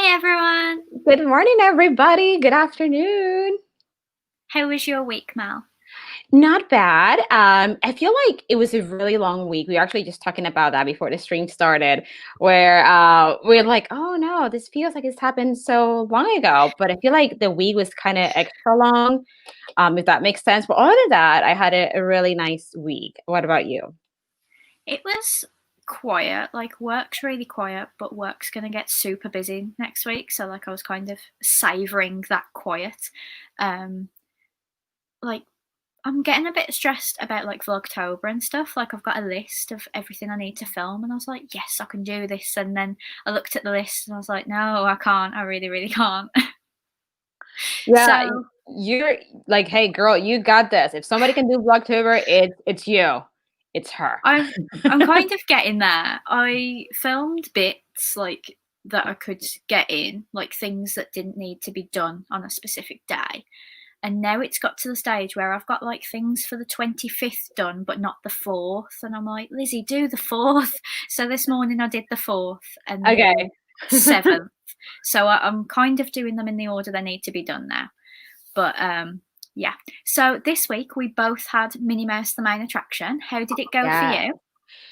Hi everyone. Good morning, everybody. Good afternoon. How was your week, Mel? Not bad. I feel like it was a really long week. We were actually just talking about that before the stream started, where we're like, oh no, this feels like it's happened so long ago. But I feel like the week was kind of extra long, if that makes sense. But other than that, I had a really nice week. What about you? It was quiet. Like work's really quiet, but work's gonna get super busy next week. So like I was kind of savoring that quiet. Um, like I'm getting a bit stressed about like Vlogtober and stuff. Like I've got a list of everything I need to film, and I was like, yes, I can do this. And then I looked at the list and I was like, no, I can't. I really, really can't. Yeah, So you're like, hey, girl, you got this. If somebody can do Vlogtober, it's you. It's her. I'm kind of getting there. I filmed bits like that I could get in, like things that didn't need to be done on a specific day. And now it's got to the stage where I've got like things for the 25th done, but not the 4th. And I'm like, Lizzie, do the 4th. So this morning I did the 4th and the Okay. 7th. So I'm kind of doing them in the order they need to be done now. But yeah. So this week we both had Minnie Mouse the main attraction. How did it go for Yeah. you?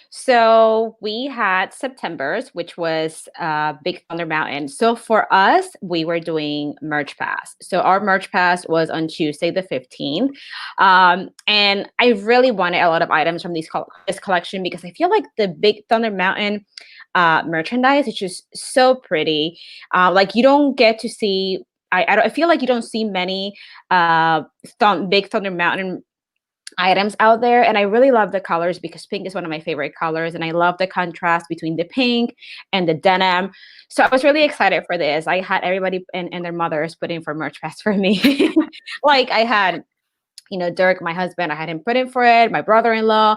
So we had September's, which was Big Thunder Mountain. So for us, we were doing Merch Pass. So our Merch Pass was on Tuesday, the 15th. And I really wanted a lot of items from this collection because I feel like the Big Thunder Mountain merchandise is just so pretty. Like you don't get to see, I feel like you don't see many Big Thunder Mountain items out there, and I really love the colors because pink is one of my favorite colors, and I love the contrast between the pink and the denim. So I was really excited for this. I had everybody and their mothers put in for merch fest for me. Like I had, Dirk, my husband, I had him put in for it, my brother-in-law,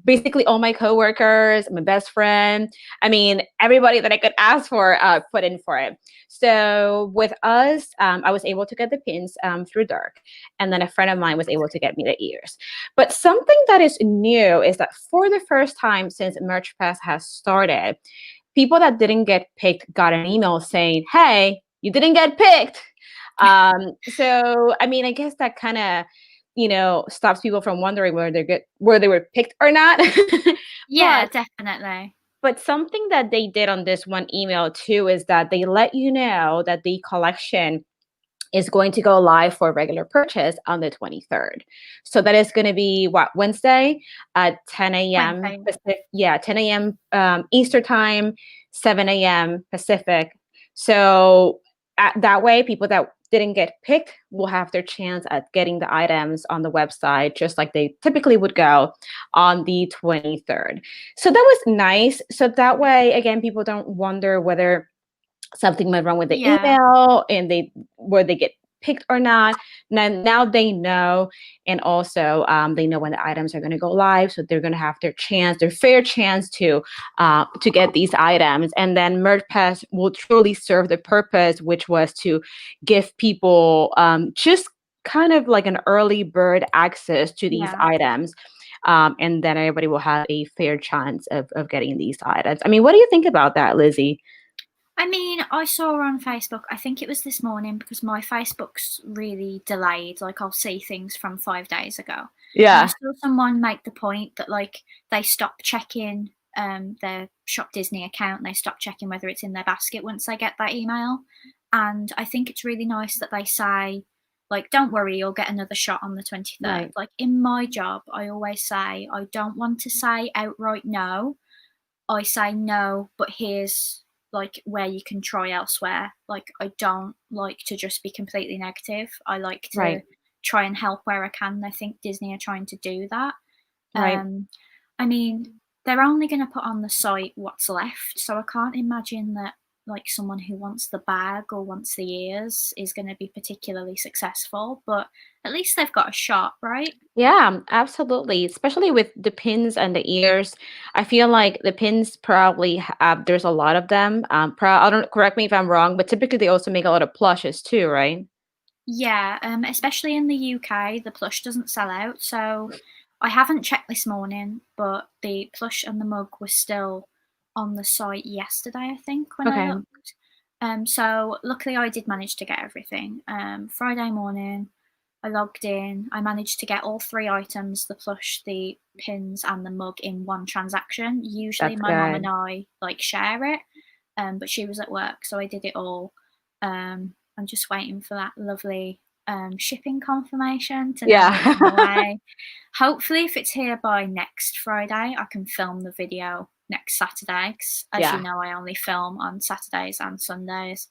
basically all my coworkers, my best friend. I mean, everybody that I could ask for put in for it. So with us, I was able to get the pins through Dark, and then a friend of mine was able to get me the ears. But something that is new is that for the first time since Merch Pass has started, people that didn't get picked got an email saying, "Hey, you didn't get picked." So I mean, I guess that kind of stops people from wondering where they were picked or not. Yeah, but definitely. but something that they did on this one email too is that they let you know that the collection is going to go live for regular purchase on the 23rd. So that is going to be what, Wednesday at 10 a.m. Wednesday. Pacific, yeah, 10 a.m. Eastern time, 7 a.m. Pacific. So that way, people that didn't get picked will have their chance at getting the items on the website, just like they typically would go on the 23rd. So that was nice. So that way, again, people don't wonder whether something went wrong with the Yeah. email and they get picked or not. Now they know, and also they know when the items are going to go live, so they're going to have their fair chance to get these items. And then Merch Pass will truly serve the purpose, which was to give people just kind of like an early bird access to these Yeah. items. And then everybody will have a fair chance of getting these items. I mean, what do you think about that, Lizzie? I mean, I saw her on Facebook. I think it was this morning because my Facebook's really delayed. Like, I'll see things from 5 days ago. And I Yeah. saw someone make the point that, like, they stop checking their Shop Disney account and they stop checking whether it's in their basket once they get that email. And I think it's really nice that they say, like, don't worry, you'll get another shot on the 23rd. Right. Like, in my job, I always say, I don't want to say outright no. I say no, but here's like where you can try elsewhere. Like I don't like to just be completely negative. I like to Right. try and help where I can. I think Disney are trying to do that. Right. Um, I mean, they're only going to put on the site what's left, so I can't imagine that like someone who wants the bag or wants the ears is going to be particularly successful. But at least they've got a shot, right? Yeah, absolutely. Especially with the pins and the ears. I feel like the pins probably there's a lot of them. I don't, correct me if I'm wrong, but typically they also make a lot of plushes too, right? Yeah, especially in the UK, the plush doesn't sell out. So I haven't checked this morning, but the plush and the mug were still on the site yesterday, I think, when I Okay. looked. So luckily I did manage to get everything. Friday morning, I logged in. I managed to get all 3 items, the plush, the pins, and the mug in one transaction. Usually That's my mum and good. I like share it, but she was at work, so I did it all. I'm just waiting for that lovely shipping confirmation to know it's on the Yeah. way. Hopefully, if it's here by next Friday, I can film the video next Saturday. 'Cause as you Yeah. know, I only film on Saturdays and Sundays.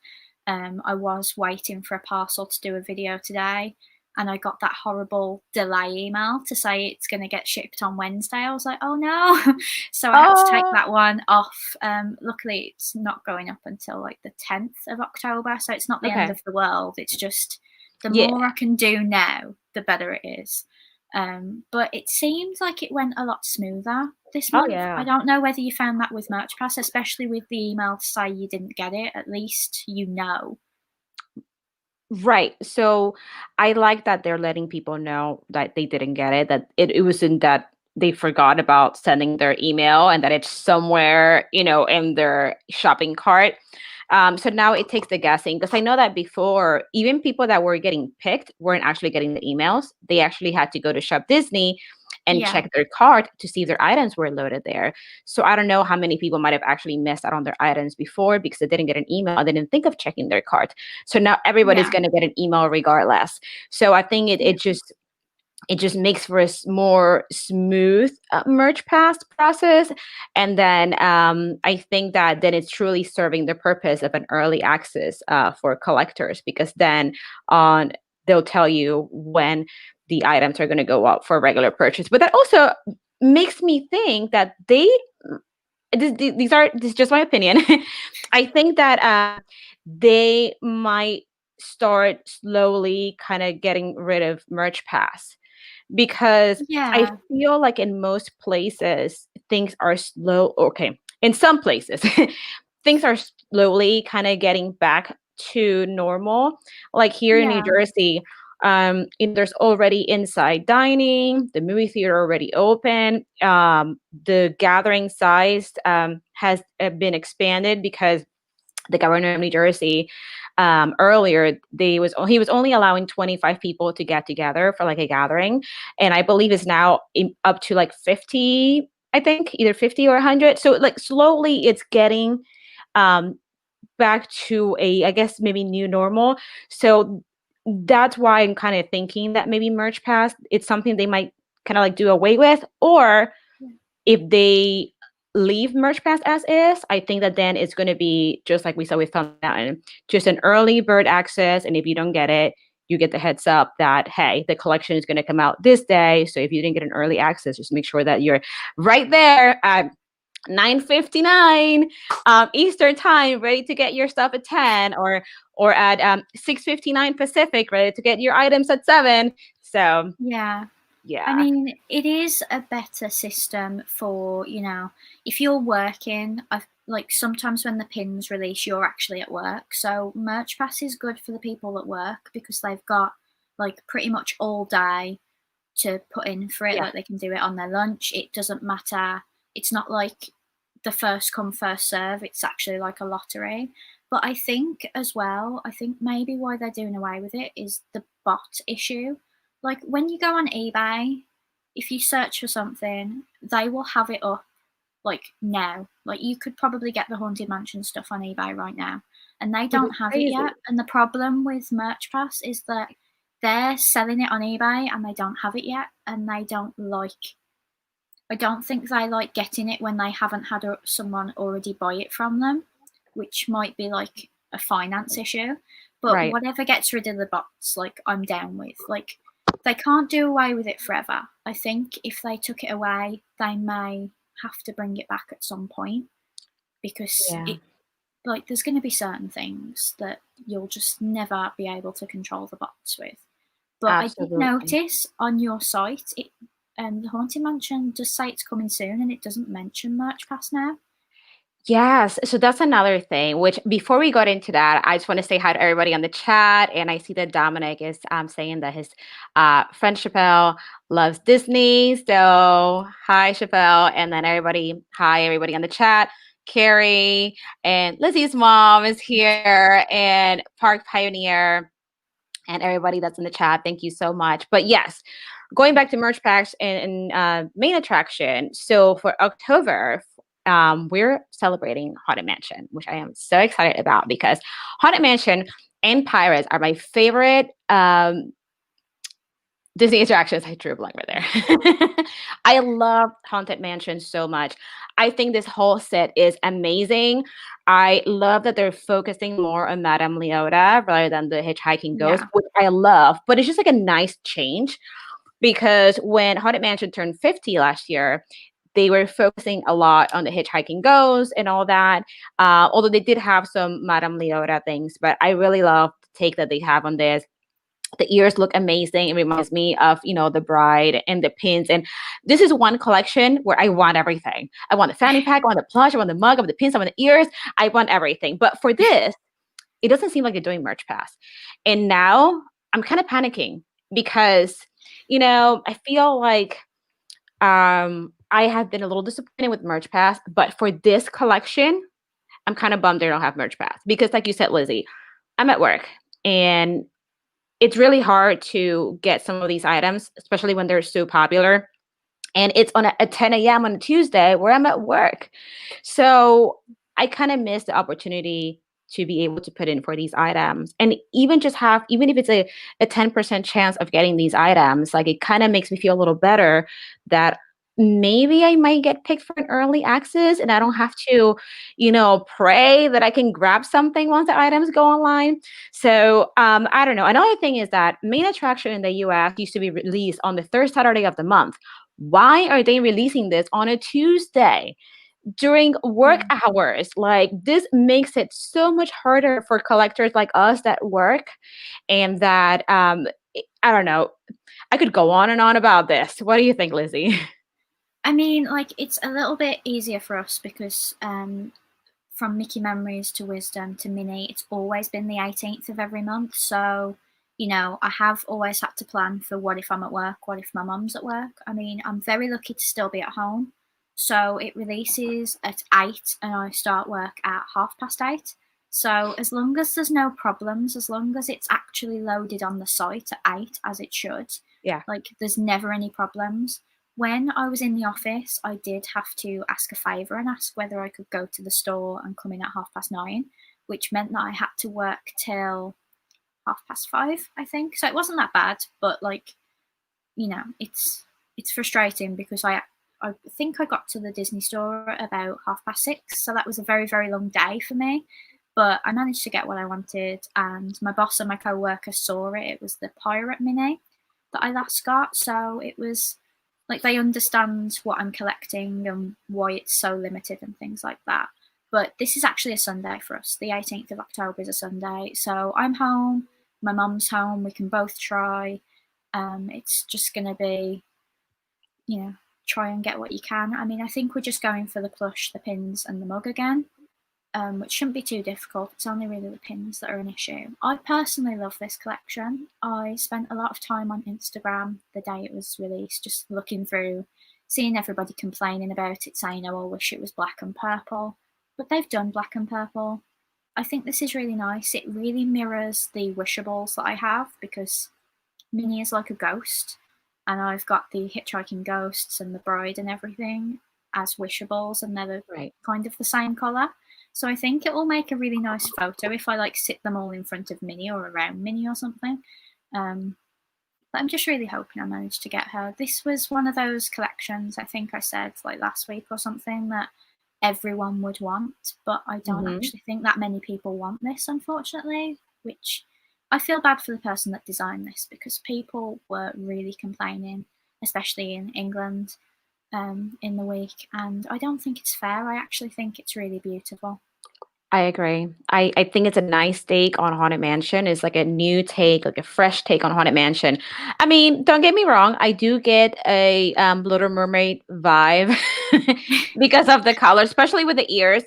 I was waiting for a parcel to do a video today, and I got that horrible delay email to say it's going to get shipped on Wednesday. I was like, oh no. So I had to take Oh, that one off. Luckily, it's not going up until like the 10th of October. So it's not the end okay. of the world. It's just the Yeah. more I can do now, the better it is. But it seems like it went a lot smoother this Oh, month. I yeah. don't know whether you found that with Merch Pass, especially with the email to say you didn't get it. At least you know. Right. So I like that they're letting people know that they didn't get it, that it wasn't that they forgot about sending their email and that it's somewhere, in their shopping cart. So now it takes the guessing because I know that before, even people that were getting picked weren't actually getting the emails. They actually had to go to Shop Disney and Yeah, check their cart to see if their items were loaded there. So I don't know how many people might have actually missed out on their items before because they didn't get an email. They didn't think of checking their cart. So now everybody's yeah, going to get an email regardless. So I think it, yeah, it just makes for a more smooth merch pass process. And then I think that then it's truly serving the purpose of an early access for collectors, because then on they'll tell you when the items are going to go up for regular purchase. But that also makes me think that this is just my opinion. I think that they might start slowly kind of getting rid of merch pass, because I yeah, feel like in most places things are slow. Okay, in some places things are slowly kind of getting back to normal. Like here in New yeah, Jersey, there's already inside dining, the movie theater already open. The gathering size has been expanded because the governor of New Jersey earlier he was only allowing 25 people to get together for like a gathering, and I believe is now up to like 50. I think either 50 or 100. So like slowly it's getting um, back to a, I guess, maybe new normal. So that's why I'm kind of thinking that maybe Merch Pass, it's something they might kind of like do away with, or yeah, if they leave Merch Pass as is, I think that then it's going to be just like we saw with Thunder Mountain, just an early bird access. And if you don't get it, you get the heads up that, hey, the collection is going to come out this day. So if you didn't get an early access, just make sure that you're right there at 9:59 Eastern time, ready to get your stuff at 10, or at 6:59 Pacific, ready to get your items at 7. So yeah. I yeah. mean, it is a better system for, if you're working, like sometimes when the pins release, you're actually at work. So Merch Pass is good for the people at work because they've got like pretty much all day to put in for it. Yeah. Like they can do it on their lunch. It doesn't matter. It's not like the first come, first serve. It's actually like a lottery. But I think as well, I think maybe why they're doing away with it is the bot issue. Like when you go on eBay, if you search for something, they will have it up like now. Like you could probably get the Haunted Mansion stuff on eBay right now, and they Which is don't have it yet. crazy. And the problem with Merch Pass is that they're selling it on eBay and they don't have it yet, and they don't like. I don't think they like getting it when they haven't had someone already buy it from them, which might be like a finance issue. But Right. whatever gets rid of the bots, like I'm down with. Like they can't do away with it forever. I think if they took it away, they may have to bring it back at some point because Yeah. it like there's going to be certain things that you'll just never be able to control the bots with. But I did Absolutely. notice on your site, the Haunted Mansion does say it's coming soon, and it doesn't mention Merch Pass now. Yes, so that's another thing, which before we got into that, I just want to say hi to everybody on the chat. And I see that Dominic is saying that his friend Chappelle loves Disney. So hi, Chappelle. And then everybody, hi, everybody on the chat. Carrie, and Lizzie's mom is here, and Park Pioneer, and everybody that's in the chat. Thank you so much. But yes, going back to merch packs and main attraction. So for October, we're celebrating Haunted Mansion, which I am so excited about because Haunted Mansion and Pirates are my favorite Disney attractions. I drew a blank right there. I love Haunted Mansion so much. I think this whole set is amazing. I love that they're focusing more on Madame Leota rather than the hitchhiking ghost, Yeah. which I love. But it's just like a nice change because when Haunted Mansion turned 50 last year, they were focusing a lot on the hitchhiking ghost and all that. Although they did have some Madame Leota things, but I really love the take that they have on this. The ears look amazing. It reminds me of, the bride and the pins. And this is one collection where I want everything. I want the fanny pack, I want the plush, I want the mug, I want the pins, I want the ears. I want everything. But for this, it doesn't seem like they're doing merch pass. And now I'm kind of panicking because, I feel like I have been a little disappointed with merch pass. But for this collection, I'm kind of bummed they don't have merch pass because, like you said, Lizzie, I'm at work and it's really hard to get some of these items, especially when they're so popular. And it's on at 10 a.m. on a Tuesday where I'm at work. So I kind of miss the opportunity to be able to put in for these items. And even if it's a 10% chance of getting these items, like it kind of makes me feel a little better that maybe I might get picked for an early access and I don't have to, pray that I can grab something once the items go online. So I don't know. Another thing is that main attraction in the US used to be released on the third Saturday of the month. Why are they releasing this on a Tuesday during work hours? Like this makes it so much harder for collectors like us that work and that I don't know. I could go on and on about this. What do you think, Lizzie? I mean, like, it's a little bit easier for us because from Mickey Memories to Wisdom to Minnie, it's always been the 18th of every month. So, I have always had to plan for what if I'm at work, what if my mum's at work. I mean, I'm very lucky to still be at home. So it releases at 8 and I start work at 8:30. So as long as there's no problems, as long as it's actually loaded on the site at 8 as it should, Yeah. like there's never any problems. When I was in the office, I did have to ask a favour and ask whether I could go to the store and come in at 9:30, which meant that I had to work till 5:30, I think. So it wasn't that bad, but it's frustrating because I think I got to the Disney store at about 6:30, so that was a very, very long day for me. But I managed to get what I wanted, and my boss and my co-worker saw it. It was the Pirate Mini that I last got, so it was like they understand what I'm collecting and why it's so limited and things like that. But this is actually a Sunday for us. The 18th of October is a Sunday. So I'm home, my mum's home, we can both try. It's just going to be, try and get what you can. I mean, I think we're just going for the plush, the pins, and the mug again, which shouldn't be too difficult. It's only really the pins that are an issue. I personally love this collection. I spent a lot of time on Instagram the day it was released, just looking through, seeing everybody complaining about it, saying, oh, I wish it was black and purple. But they've done black and purple. I think this is really nice. It really mirrors the wishables that I have because Minnie is like a ghost, and I've got the hitchhiking ghosts and the bride and everything as wishables, and they're kind of the same colour. So I think it will make a really nice photo if I sit them all in front of Minnie or around Minnie or something. But I'm just really hoping I manage to get her. This was one of those collections, I think I said last week or something, that everyone would want, but I don't actually think that many people want this, unfortunately, which I feel bad for the person that designed this because people were really complaining, especially in England, in the week, and I don't think it's fair. I actually think it's really beautiful. I agree. I think it's a nice take on Haunted Mansion. It's like a new take, like a fresh take on Haunted Mansion. I mean, don't get me wrong. I do get a Little Mermaid vibe because of the color, especially with the ears.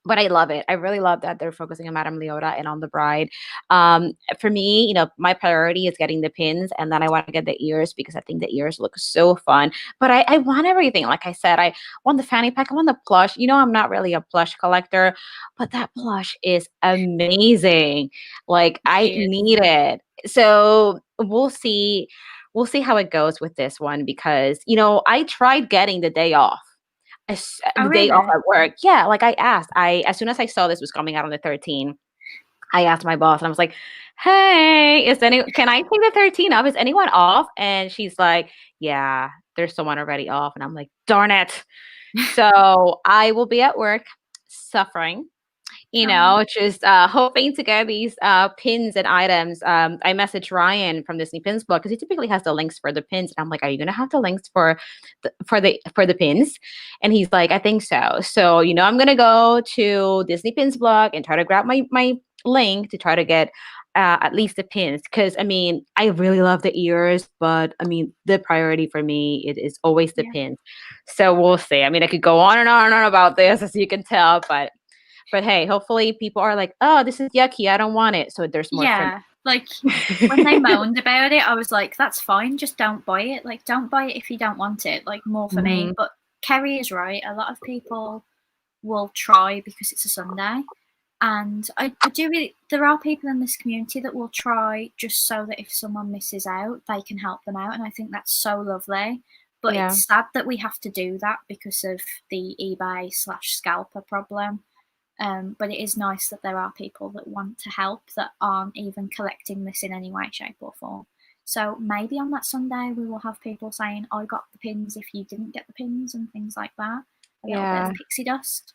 But I love it. I really love that they're focusing on Madame Leota and on the bride. For me, my priority is getting the pins, and then I want to get the ears because I think the ears look so fun. But I want everything. Like I said, I want the fanny pack. I want the plush. I'm not really a plush collector, but that plush is amazing. Like I She is. need it. So we'll see. We'll see how it goes with this one because I tried getting the day off Oh, the day off really? at work. Yeah, like I asked. As soon as I saw this was coming out on the 13th, I asked my boss and I was like, "Hey, can I take the 13th off? Is anyone off?" And she's like, "Yeah, there's someone already off." And I'm like, "Darn it." So I will be at work suffering, Oh, just hoping to get these pins and items. I messaged Ryan from Disney Pins Blog because he typically has the links for the pins. And I'm like, "Are you gonna have the links for the pins?" And he's like, "I think so." So I'm gonna go to Disney Pins Blog and try to grab my link to try to get at least the pins because I really love the ears, but the priority for me it is always the yeah. pins. So we'll see. I could go on and on and on about this as you can tell, but hey, hopefully people are like, "Oh, this is yucky. I don't want it." So there's more for Yeah. Like me. when they moaned about it, I was like, that's fine, just don't buy it. Like, don't buy it if you don't want it. Like, more for me. Mhm. But Kerry is right. A lot of people will try because it's a Sunday. And I do really, there are people in this community that will try just so that if someone misses out, they can help them out. And I think that's so lovely. But Yeah. it's sad that we have to do that because of the eBay/scalper problem. But it is nice that there are people that want to help that aren't even collecting this in any way, shape, or form. So maybe on that Sunday we will have people saying, "I got the pins if you didn't get the pins," and things like that. A little bit Yeah. of pixie dust.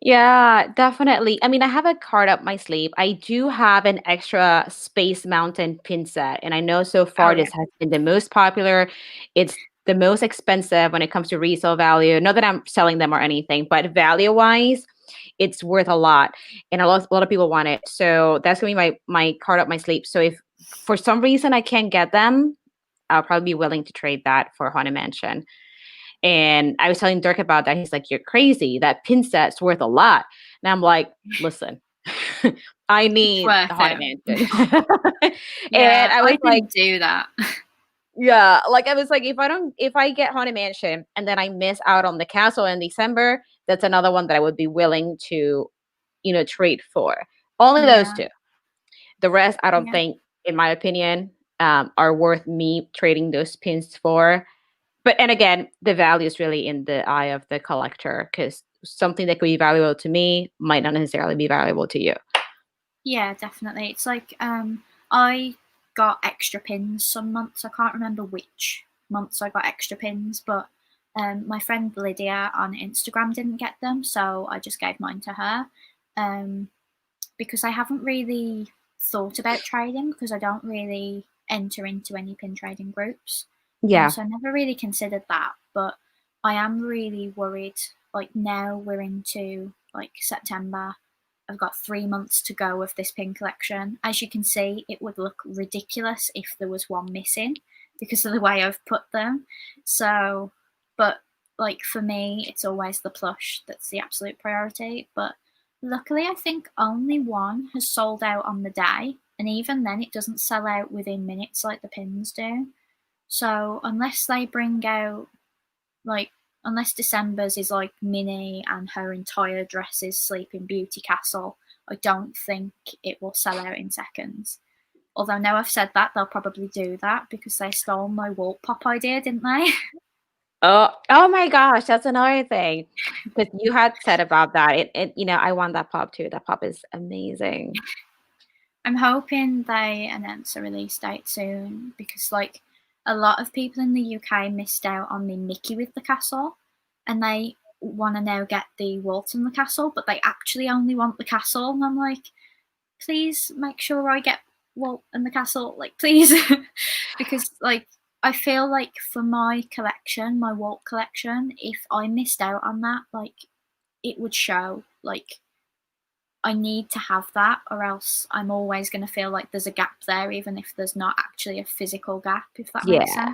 Yeah, definitely. I have a card up my sleeve. I do have an extra Space Mountain pin set, and I know so Oh far yeah, this has been the most popular. It's the most expensive when it comes to resale value. Not that I'm selling them or anything, but value-wise, it's worth a lot, and a lot of people want it. So that's gonna be my card up my sleeve. So if for some reason I can't get them, I'll probably be willing to trade that for Haunted Mansion. And I was telling Dirk about that. He's like, "You're crazy. That pin set's worth a lot." And I'm like, "Listen, I it's need worth the Haunted it. Mansion." And Yeah, I was I like, didn't do that. yeah, like I was like, if I get Haunted Mansion and then I miss out on the castle in December, that's another one that I would be willing to, trade for. Only those Yeah, two. The rest, I don't yeah, think, in my opinion, are worth me trading those pins for. But and again, the value is really in the eye of the collector because something that could be valuable to me might not necessarily be valuable to you. yeah, definitely. It's like I got extra pins some months. I can't remember which months I got extra pins, but my friend Lydia on Instagram didn't get them, so I just gave mine to her. Um, because I haven't really thought about trading because I don't really enter into any pin trading groups. Yeah. So I never really considered that, but I am really worried. Like now we're into like September. I've got 3 months to go of this pin collection. As you can see, it would look ridiculous if there was one missing because of the way I've put them. So, but like for me, it's always the plush that's the absolute priority. But luckily, I think only one has sold out on the day, and even then, it doesn't sell out within minutes like the pins do. So, unless they bring out, like, unless December's is like Minnie and her entire dress is Sleeping Beauty Castle, I don't think it will sell out in seconds. Although now I've said that, they'll probably do that because they stole my wall pop idea, didn't they? Oh my gosh, that's another thing. Because you had said about that. I want that pop too. That pop is amazing. I'm hoping they announce a release date soon because, like, a lot of people in the UK missed out on the Mickey with the castle, and they want to now get the Walt and the castle, but they actually only want the castle. And I'm like, please make sure I get Walt and the castle, like, please, because like I feel like for my collection, my Walt collection, if I missed out on that, like, it would show. Like, I need to have that, or else I'm always going to feel like there's a gap there, even if there's not actually a physical gap, if that makes Yeah.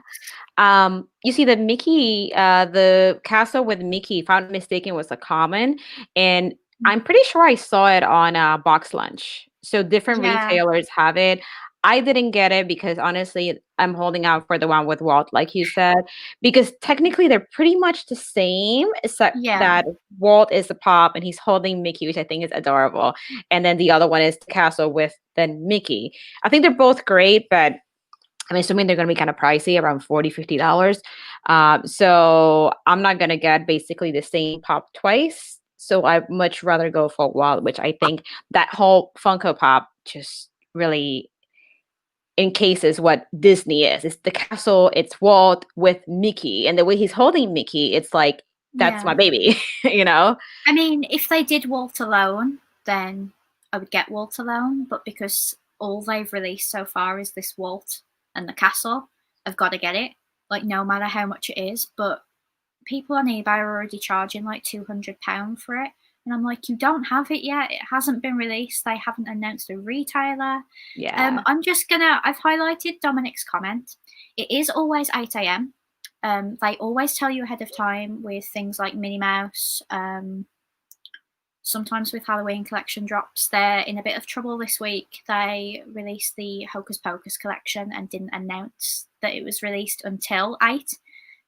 sense. You see the castle with Mickey, if I'm not mistaken, was a common. And I'm pretty sure I saw it on Box Lunch. So different Yeah, retailers have it. I didn't get it because honestly, I'm holding out for the one with Walt, like you said, because technically they're pretty much the same, except yeah, that Walt is the pop and he's holding Mickey, which I think is adorable. And then the other one is the castle with then Mickey. I think they're both great, but I'm assuming they're going to be kind of pricey, around $40, $50. So I'm not going to get basically the same pop twice. So I much rather go for Walt, which I think that whole Funko Pop just really encases what Disney is. It's the castle, it's Walt with Mickey. And the way he's holding Mickey, it's like, that's my yeah. baby, you know? I mean, if they did Walt alone, then I would get Walt alone. But because all they've released so far is this Walt and the castle, I've got to get it. Like, no matter how much it is. But people on eBay are already charging like £200 for it. And I'm like, you don't have it yet. It hasn't been released. They haven't announced a retailer. Yeah. I've highlighted Dominic's comment. It is always 8 a.m. They always tell you ahead of time with things like Minnie Mouse. Sometimes with Halloween collection drops, they're in a bit of trouble this week. They released the Hocus Pocus collection and didn't announce that it was released until 8.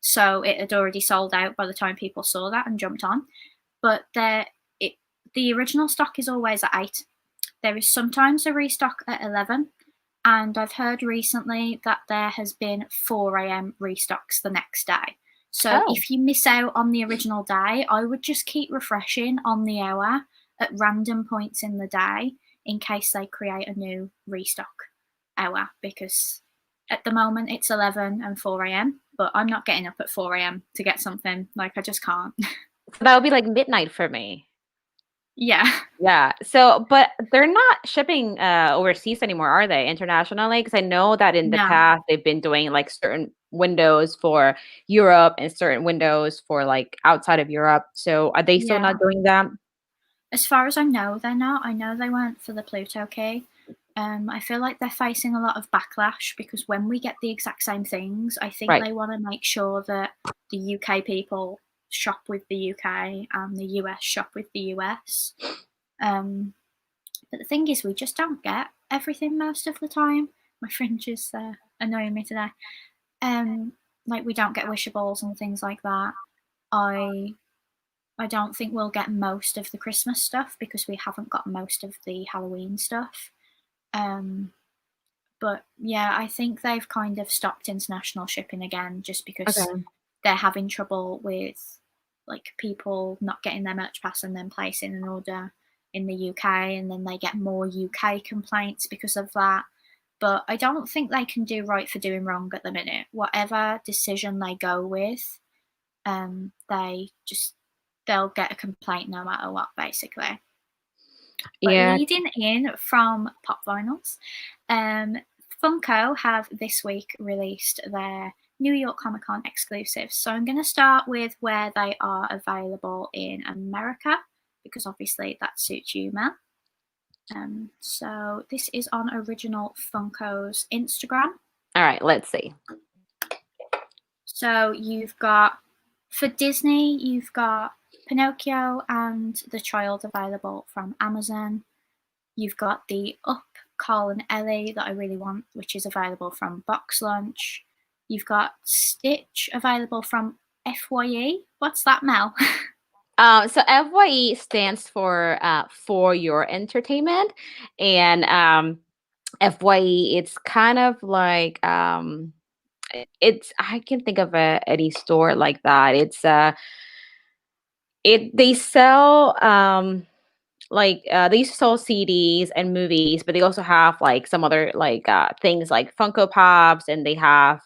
So it had already sold out by the time people saw that and jumped on. But the original stock is always at 8. There is sometimes a restock at 11. And I've heard recently that there has been 4 a.m. restocks the next day. So Oh. if you miss out on the original day, I would just keep refreshing on the hour at random points in the day in case they create a new restock hour, because at the moment it's 11 and 4 a.m., but I'm not getting up at 4 a.m. to get something. Like, I just can't. So that would be like midnight for me. Yeah. Yeah. So, but they're not shipping overseas anymore, are they? Internationally? Because I know that in the No. past they've been doing like certain windows for Europe and certain windows for like outside of Europe. So, are they still Yeah. not doing that? As far as I know, they're not. I know they weren't for the Pluto key. I feel like they're facing a lot of backlash because when we get the exact same things, I think Right. they want to make sure that the UK people shop with the UK and the US shop with the US. But the thing is, we just don't get everything most of the time. My fringe is annoying me today. Like, we don't get wishables and things like that. I I don't think we'll get most of the Christmas stuff because we haven't got most of the Halloween stuff. Um, but yeah, I think they've kind of stopped international shipping again just because Okay. they're having trouble with like people not getting their merch pass and then placing an order in the UK, and then they get more UK complaints because of that. But I don't think they can do right for doing wrong at the minute. Whatever decision they go with, they just they'll get a complaint no matter what, basically. But Yeah. leading in from pop vinyls, Funko have this week released their New York Comic Con exclusives. So I'm going to start with where they are available in America, because obviously that suits you, Mel. So this is on Original Funko's Instagram. All right. Let's see. So you've got, for Disney, you've got Pinocchio and the Child available from Amazon. You've got the Up, Carl and Ellie that I really want, which is available from Box Lunch. You've got Stitch available from FYE. What's that, Mel? So FYE stands for your entertainment, and FYE it's kind of like it's I can think of any store like that. It's it they sell they used to sell CDs and movies, but they also have like some other things like Funko Pops, and they have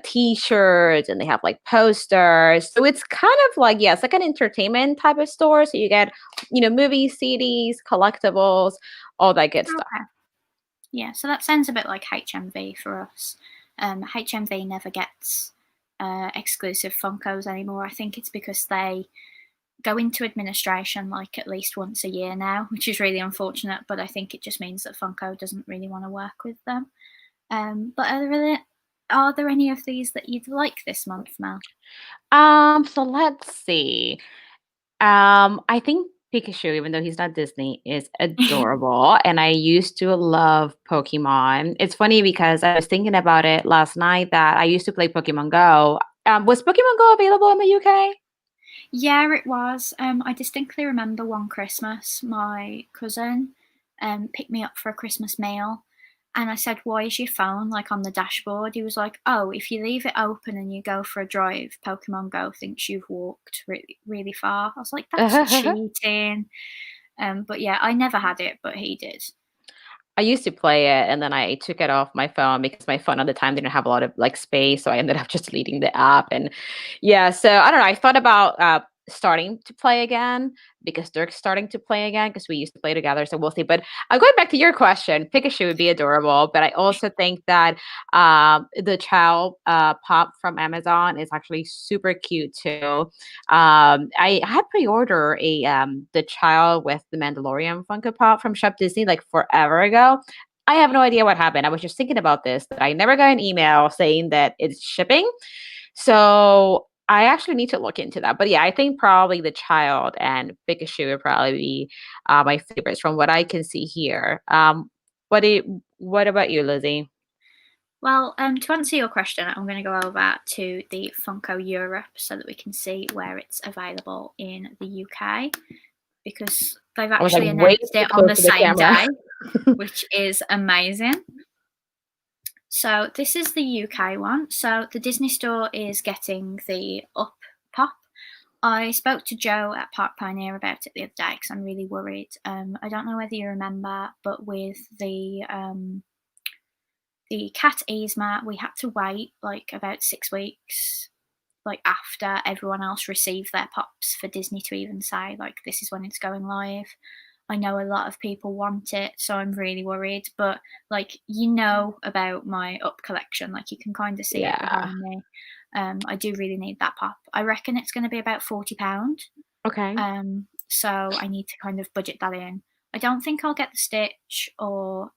T-shirts, and they have like posters. So it's kind of like, yeah, it's like an entertainment type of store. So you get, movies, CDs, collectibles, all that good stuff. Okay. Yeah, so that sounds a bit like HMV for us. HMV never gets exclusive Funkos anymore. I think it's because they go into administration like at least once a year now, which is really unfortunate, but I think it just means that Funko doesn't really want to work with them. But are there any of these that you'd like this month, Mel? So let's see. I think Pikachu, even though he's not Disney, is adorable. And I used to love Pokemon. It's funny because I was thinking about it last night that I used to play Pokemon Go. Was Pokemon Go available in the UK? Yeah, it was. I distinctly remember one Christmas, my cousin picked me up for a Christmas meal, and I said, "Why is your phone like on the dashboard?" He was like, "Oh, if you leave it open and you go for a drive, Pokemon Go thinks you've walked really, really far." I was like, "That's cheating." But yeah, I never had it, but he did. I used to play it and then I took it off my phone because my phone at the time didn't have a lot of like space. So I ended up just deleting the app. And yeah, so I don't know. I thought about starting to play again because Dirk's starting to play again because we used to play together. So we'll see. But going back to your question, Pikachu would be adorable. But I also think that the child pop from Amazon is actually super cute too. I had pre-order a the child with the Mandalorian Funko Pop from Shop Disney like forever ago. I have no idea what happened. I was just thinking about this that I never got an email saying that it's shipping. So I actually need to look into that. But yeah, I think probably the child and Pikachu would probably be my favorites from what I can see here. What about you, Lizzie? Well, to answer your question, I'm going to go over to the Funko Europe so that we can see where it's available in the UK, because they've I was like actually way announced too it on close the to the same camera. day, which is amazing. So this is the UK one. So the Disney store is getting the Up Pop. I spoke to Joe at Park Pioneer about it the other day because I'm really worried. I don't know whether you remember, but with the cat Yzma, we had to wait like about 6 weeks, like after everyone else received their pops, for Disney to even say like this is when it's going live. I know a lot of people want it, so I'm really worried. But like about my Up collection, like you can kind of see it Yeah. behind me. I do really need that pop. I reckon it's going to be about £40. Okay. So I need to kind of budget that in. I don't think I'll get the Stitch or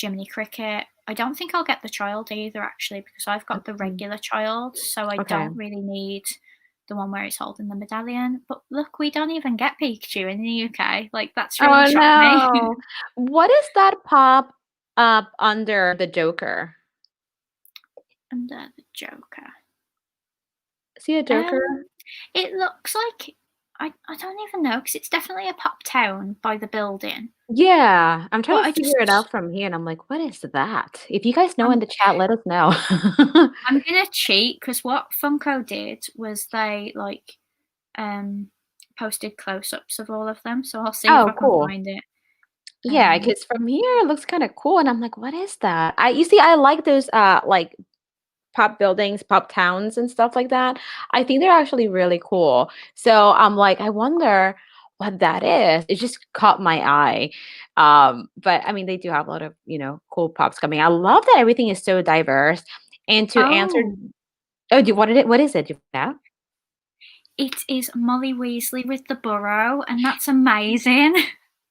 Jiminy Cricket. I don't think I'll get the child either, actually, because I've got the Mm, regular child, so I okay. don't really need the one where he's holding the medallion. But look, we don't even get Pikachu in the UK. Like, that's really Oh shocked me. no. What is that pop up under the Joker? Under the Joker. See a Joker? Um, it looks like I don't even know because it's definitely a pop town by the building. Yeah, I'm But trying to figure it out from here, and I'm like, what is that? If you guys know in I'm the chat, let us know. I'm gonna cheat because what Funko did was they um posted close-ups of all of them, so I'll see if Oh, I can cool. find it. Yeah, Um, because from here it looks kind of cool, and I'm like, what is that? You see, I like those like pop buildings, pop towns, and stuff like that. I think they're actually really cool. So I'm like, I wonder what that is. It just caught my eye. But I mean, they do have a lot of, cool pops coming. I love that everything is so diverse. And to answer, oh, oh, what is it? Do you know? it is Molly Weasley with the burrow, and that's amazing.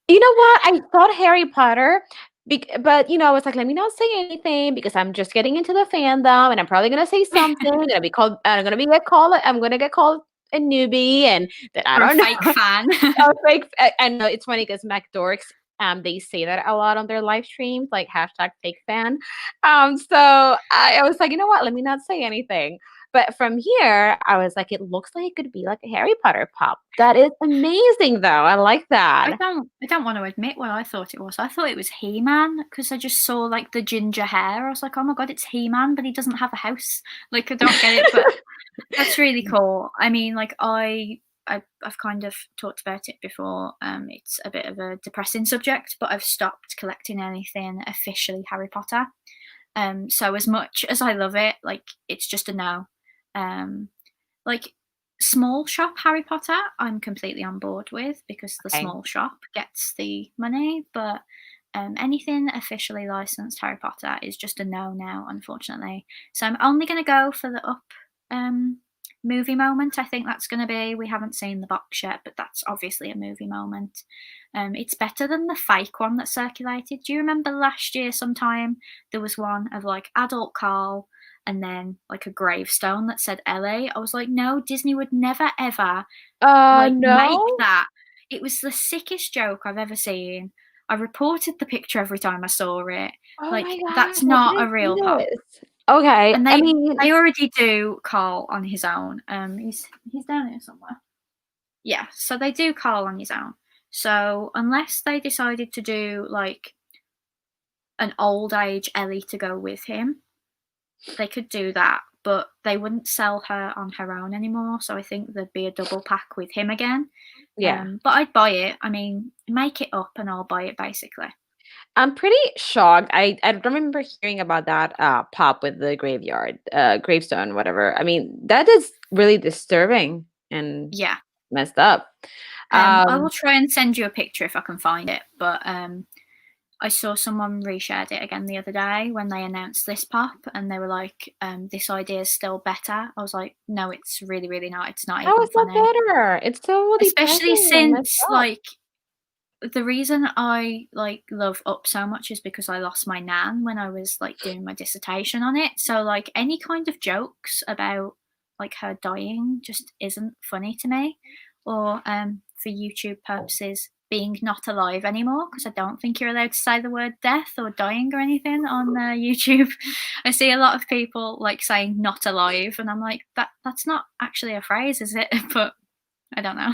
You know what? I thought Harry Potter, but it's like let me not say anything because I'm just getting into the fandom, and I'm probably gonna say something. I'm gonna get called a newbie, and then I Or a don't know. fake fan. I was like, I know it's funny because Mac Dorks, they say that a lot on their live streams, like hashtag fake fan. So I was like, you know what? Let me not say anything. But from here, I was like, it looks like it could be like a Harry Potter pop. That is amazing, though. I like that. I don't want to admit what I thought it was. I thought it was He-Man because I just saw like the ginger hair. I was like, oh my god, it's He-Man, but he doesn't have a house. Like I don't get it, but that's really cool. I mean, like I've kind of talked about it before. It's a bit of a depressing subject, but I've stopped collecting anything officially Harry Potter. So as much as I love it, like it's just a no. Um, like small shop Harry Potter, I'm completely on board with because the Okay. small shop gets the money, but anything officially licensed Harry Potter is just a no now, unfortunately. So I'm only going to go for the Up um, movie moment. I think that's going to be. We haven't seen the box yet, but that's obviously a movie moment. It's better than the fake one that circulated. Do you remember last year? Sometime there was one of like adult Carl. and then like a gravestone that said Ellie. I was like, no, Disney would never ever like make No. that. It was the sickest joke I've ever seen. I reported the picture every time I saw it. Oh Like, my God, that's I not a didn't see real pop. this. Okay, And I they mean, they already do Carl on his own. He's down here somewhere. Yeah, so they do Carl on his own. So unless they decided to do like an old age Ellie to go with him, they could do that, but they wouldn't sell her on her own anymore. So I think there'd be a double pack with him again. yeah. But I'd buy it. I mean, make it up and I'll buy it basically. I'm pretty shocked. I remember hearing about that pop with the graveyard, gravestone, whatever. I mean, that is really disturbing and Yeah. messed up. I will try and send you a picture if I can find it, but I saw someone reshared it again the other day when they announced this pop, and they were like, this idea is still better. I was like, no, it's really, really not. It's not How even is that funny. better? It's so Especially depressing and messed since up. like the reason I like love Up so much is because I lost my nan when I was like doing my dissertation on it. So like any kind of jokes about like her dying just isn't funny to me. Or for YouTube purposes, being not alive anymore, because I don't think you're allowed to say the word death or dying or anything on YouTube. I see a lot of people like saying not alive, and I'm like, that's not actually a phrase, is it? But I don't know.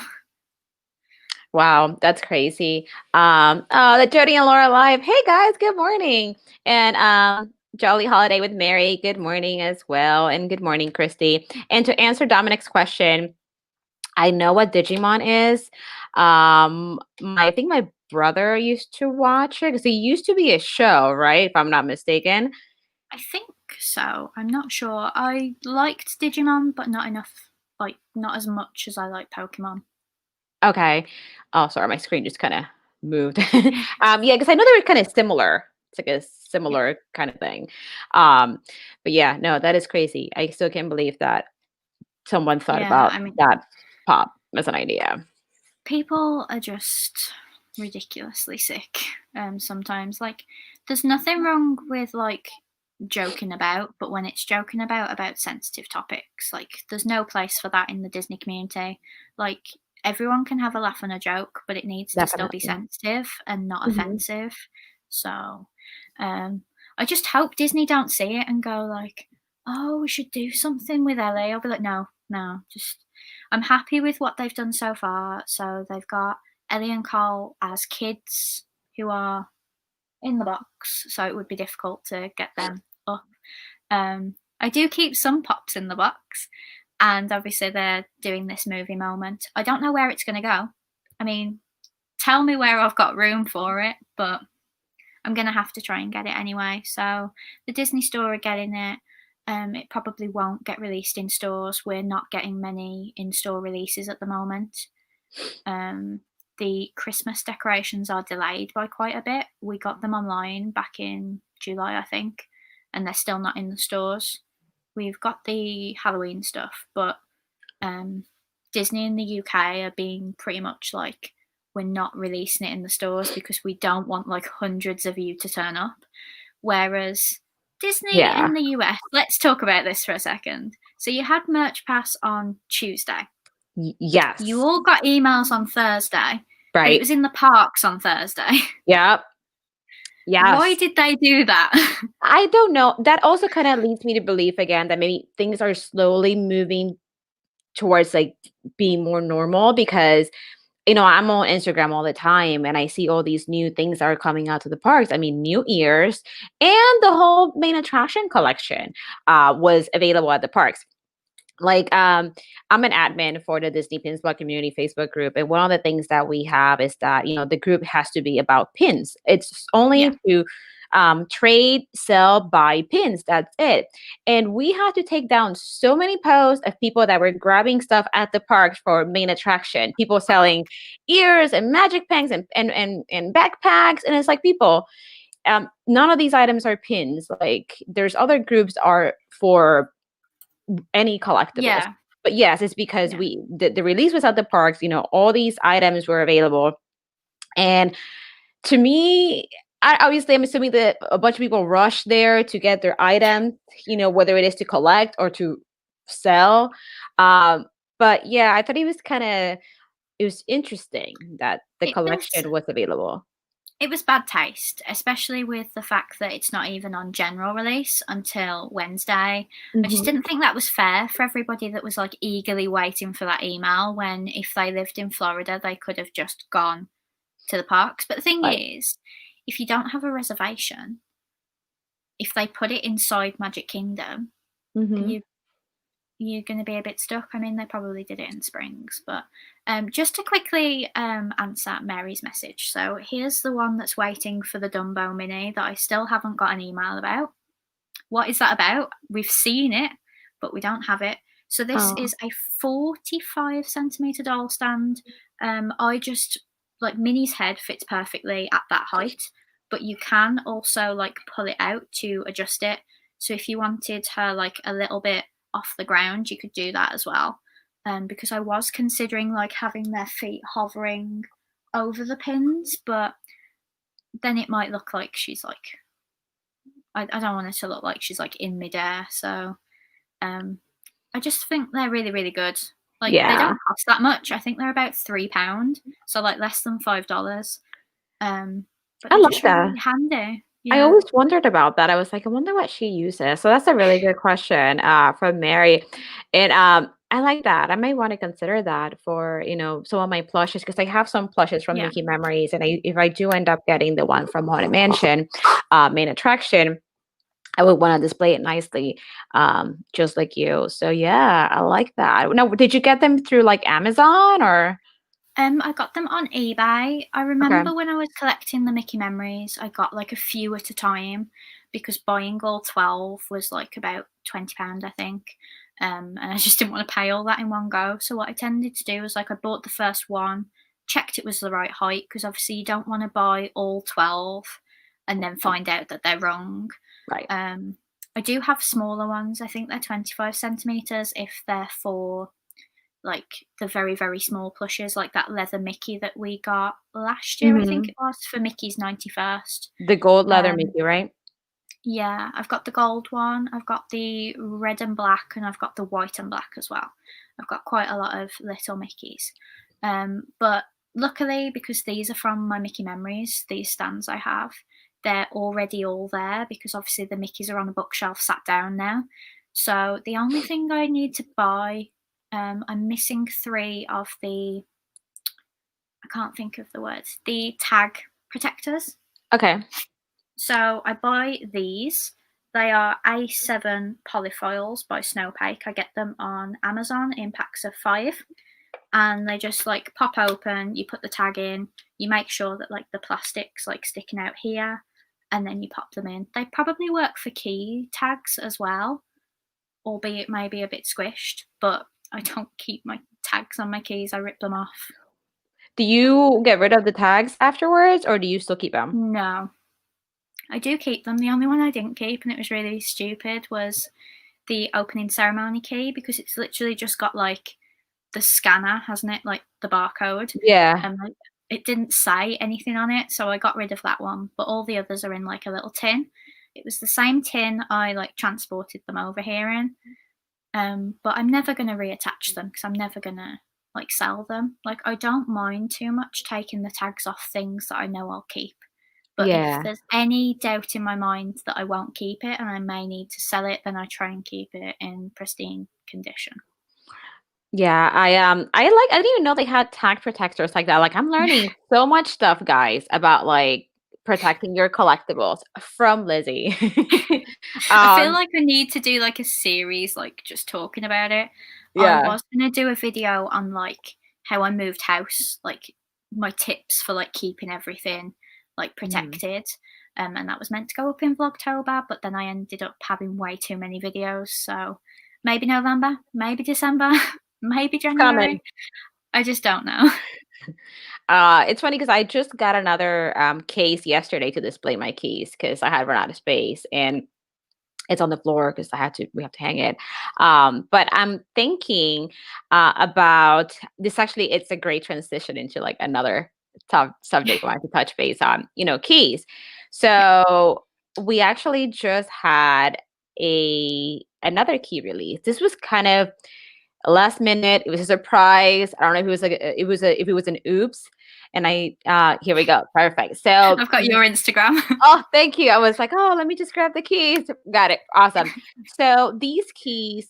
Wow, that's crazy. The Jody and Laura live. Hey guys, good morning. And Jolly Holiday with Mary, good morning as well. And good morning, Christy. And to answer Dominic's question, I know what Digimon is. I think my brother used to watch it because it used to be a show, right? If I'm not mistaken. I think so. I'm not sure. I liked Digimon, but not enough. Like, not as much as I like Pokemon. Okay. Oh, sorry, my screen just kind of moved. Yeah, because I know they were kind of similar. It's like a Yeah. similar kind of thing. Um, but yeah, no, that is crazy. I still can't believe that someone thought Yeah, about I mean, that pop as an idea. people are just ridiculously sick sometimes. Like, there's nothing wrong with, like, joking about, but when it's joking about sensitive topics, like, there's no place for that in the Disney community. Like, everyone can have a laugh and a joke, but it needs to still be Definitely. sensitive and not Mhm. offensive. So, I just hope Disney don't see it and go like, "Oh, we should do something with LA." I'll be like, "No, no, just I'm happy with what they've done so far." So they've got Ellie and Carl as kids who are in the box, so it would be difficult to get them up. I do keep some pops in the box, and obviously they're doing this movie moment. I don't know where it's going to go. I mean, tell me where I've got room for it, but I'm going to have to try and get it anyway. So the Disney Store are getting it. It probably won't get released in stores. We're not getting many in-store releases at the moment. The Christmas decorations are delayed by quite a bit. We got them online back in July, I think, and they're still not in the stores. We've got the Halloween stuff, but Disney in the UK are being pretty much like, we're not releasing it in the stores because we don't want like hundreds of you to turn up. Whereas Disney Yeah. in the US, let's talk about this for a second. So you had Merch Pass on Tuesday. You Yes. all got emails on Thursday, but it Right. was in the parks on Thursday. Yep. Why Yes. did they do that? I don't know. That also kind of leads me to believe again that maybe things are slowly moving towards like being more normal because I'm on Instagram all the time and I see all these new things that are coming out to the parks. I mean, New Year's and the whole main attraction collection was available at the parks. Like, I'm an admin for the Disney Pins Blog Community Facebook group. And one of the things that we have is that, the group has to be about pins. It's Yeah. only to trade, sell, buy pins. That's it. And we had to take down so many posts of people that were grabbing stuff at the parks for main attraction. People selling ears and magic pens and backpacks. And it's like, people, none of these items are pins. Like, there's other groups are for any collectibles. Yeah. But yes, it's because Yeah. the release was at the parks, all these items were available. And to me, obviously, I'm assuming that a bunch of people rush there to get their items, whether it is to collect or to sell. Um, but yeah, I thought it was interesting that the It was collection was available. it was bad taste, especially with the fact that it's not even on general release until Wednesday. I just Hmm. didn't think that was fair for everybody that was like eagerly waiting for that email when if they lived in Florida, they could have just gone to the parks. But the thing Right. is, if you don't have a reservation, if they put it inside Magic Kingdom, Hmm. you you're going to be a bit stuck. I mean, they probably did it in Springs, but just to quickly answer Mary's message. So here's the one that's waiting for the Dumbo Mini that I still haven't got an email about. What is that about? We've seen it, but we don't have it. So this Oh, is a 45 centimeter doll stand. I just like Minnie's head fits perfectly at that height, but you can also like pull it out to adjust it. So if you wanted her like a little bit off the ground, you could do that as well. Because I was considering like having their feet hovering over the pins, but then it might look like she's like I don't want it to look like she's like in midair. So um, I just think they're really, really good. Like they yeah. don't cost that much. I think they're about £3, so like less than $5. But I they're like just really, that. really handy. I Yeah, always wondered about that. I was like, I wonder what she uses. So that's a really good question from Mary. And I like that. I may want to consider that for, some of my plushes because I have some plushes from yeah. Mickey Memories. And if I do end up getting the one from Haunted Mansion, main attraction, I would want to display it nicely, just like you. So yeah, I like that. Now, did you get them through like Amazon or? I got them on eBay. I Okay, remember when I was collecting the Mickey memories, I got like a few at a time because buying all 12 was like about £20, I think. And I just didn't want to pay all that in one go. So what I tended to do was like I bought the first one, checked it was the right height because obviously you don't want to buy all 12 and then find out that they're wrong. right. Um, I do have smaller ones. I think they're 25 centimeters if they're for like the very, very small plushes, like that leather Mickey that we got last year, I think Hmm. it was, for Mickey's 91st. The gold leather Um, Mickey, right? yeah, I've got the gold one, I've got the red and black, and I've got the white and black as well. I've got quite a lot of little Mickeys. But luckily, because these are from my Mickey memories, these stands I have, they're already all there because obviously the Mickeys are on a bookshelf sat down now. So the only thing I need to buy, I'm missing three of the, I can't think of the words, the tag protectors. Okay. So I buy these. They are A7 polyfoils by Snowpake. I get them on Amazon in packs of 5. And they just like pop open, you put the tag in, you make sure that like the plastic's like sticking out here, and then you pop them in. They probably work for key tags as well, albeit maybe a bit squished, but I don't keep my tags on my keys, I rip them off. Do you get rid of the tags afterwards, or do you still keep them? No, I do keep them. The only one I didn't keep, and it was really stupid, was the opening ceremony key because it's literally just got like the scanner, hasn't it? Like the barcode. Yeah. And like, it didn't say anything on it, so I got rid of that one. But all the others are in like a little tin. It was the same tin I like transported them over here in. But I'm never gonna reattach them because I'm never gonna like sell them. Like I don't mind too much taking the tags off things that I know I'll keep. But if Yeah. there's any doubt in my mind that I won't keep it and I may need to sell it, then I try and keep it in pristine condition. Yeah, I didn't even know they had tag protectors like that. Like I'm learning so much stuff, guys, about like protecting your collectibles from Lizzie. I feel Um, like I need to do like a series, like just talking about it. I yeah. was gonna do a video on like how I moved house, like my tips for like keeping everything like Mhm. protected. And that was meant to go up in Vlogtober, but then I ended up having way too many videos. So maybe November, maybe December, maybe It's coming. January. I just don't know. It's funny because I just got another case yesterday to display my keys because I had run out of space and it's on the floor because we have to hang it. But I'm thinking about this. Actually, it's a great transition into like another subject I wanted to touch base on. Keys. So we actually just had another key release. This was kind of last minute. It was a surprise. I don't know if it was if it was an oops. And here we go. Perfect. So I've got your Instagram. oh, thank you. I was like, oh, let me just grab the keys. Got it. Awesome. So these keys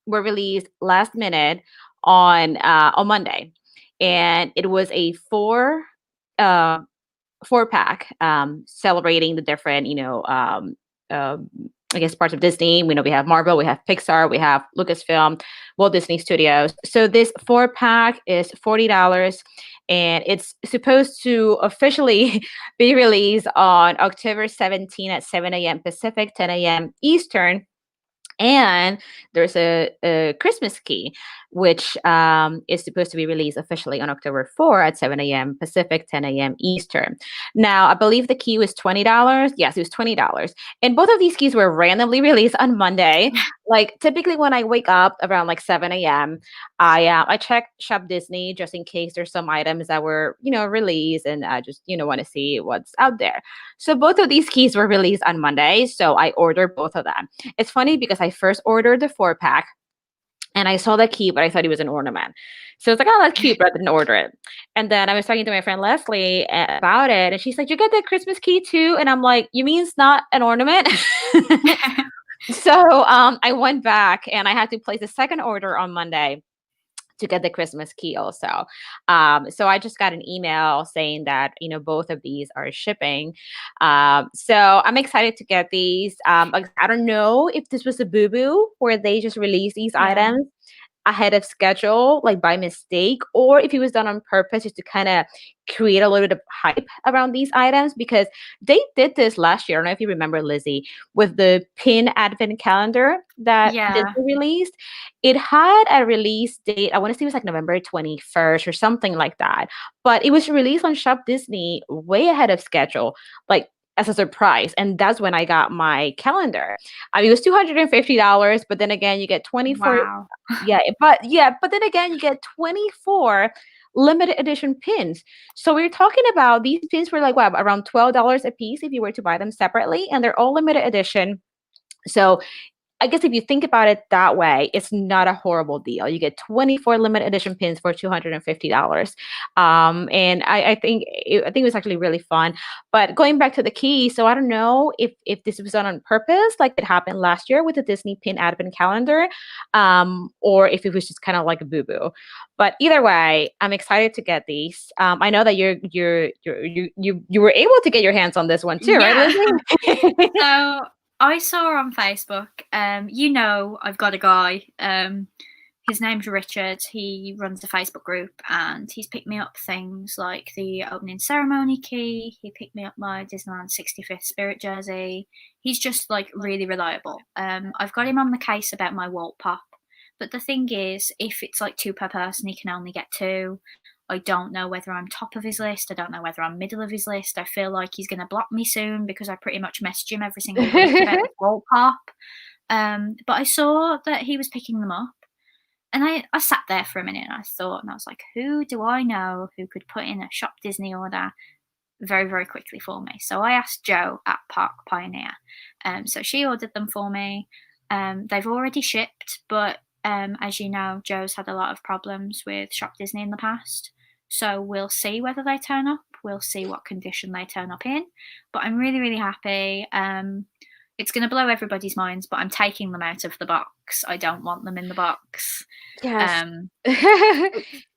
were released last minute on Monday, and it was a uh, 4-pack celebrating the different I guess parts of Disney. We know we have Marvel, we have Pixar, we have Lucasfilm, Walt Disney Studios. So this 4-pack is $40, and it's supposed to officially be released on October 17 at 7 a.m. Pacific, 10 a.m. Eastern. And there's a Christmas key, which is supposed to be released officially on October 4 at 7 a.m. Pacific, 10 a.m. Eastern. Now, I believe the key was $20. Yes, it was $20. And both of these keys were randomly released on Monday. Like typically when I wake up around like 7 a.m., I check Shop Disney just in case there's some items that were, released, and I just, want to see what's out there. So both of these keys were released on Monday. So I ordered both of them. It's funny because I first ordered the 4-pack and I saw the key, but I thought it was an ornament. So it's like, oh, that's cute, but I didn't order it. And then I was talking to my friend Leslie about it, and she's like, you got the Christmas key too? And I'm like, you mean it's not an ornament? So I went back and I had to place a second order on Monday to get the Christmas key also. So I just got an email saying that, both of these are shipping. So I'm excited to get these. Like, I don't know if this was a boo-boo where they just released these items ahead of schedule, like by mistake, or if it was done on purpose just to kind of create a little bit of hype around these items, because they did this last year. I don't know if you remember, Lizzie, with the pin advent calendar that Disney released. It had a release date, I want to say it was like November 21st or something like that, but it was released on Shop Disney way ahead of schedule, like as a surprise. And that's when I got my calendar. I mean, it was $250, but then again, you get 24. Wow. But then again, you get 24 limited edition pins. So we're talking about these pins were like, what, around $12 a piece if you were to buy them separately, and they're all limited edition. So I guess if you think about it that way, it's not a horrible deal. You get 24 limited edition pins for $250. And I think it was actually really fun. But going back to the key, so I don't know if this was done on purpose, like it happened last year with the Disney pin advent calendar, or if it was just kind of like a boo-boo. But either way, I'm excited to get these. I know that you were able to get your hands on this one too, right, Lizzie? So I saw on Facebook, I've got a guy, his name's Richard. He runs a Facebook group, and he's picked me up things like the opening ceremony key. He picked me up my Disneyland 65th Spirit jersey. He's just like really reliable. I've got him on the case about my Walt Pop, but the thing is, if it's like 2 per person, he can only get 2. I don't know whether I'm top of his list. I don't know whether I'm middle of his list. I feel like he's going to block me soon because I pretty much message him every single week about his Walt Pop. But I saw that he was picking them up, and I sat there for a minute and I thought, and I was like, who do I know who could put in a Shop Disney order very, very quickly for me? So I asked Jo at Park Pioneer. So she ordered them for me. They've already shipped, but as you know, Jo's had a lot of problems with Shop Disney in the past. So we'll see whether they turn up. We'll see what condition they turn up in. But I'm really, really happy. It's going to blow everybody's minds, but I'm taking them out of the box. I don't want them in the box. Yes.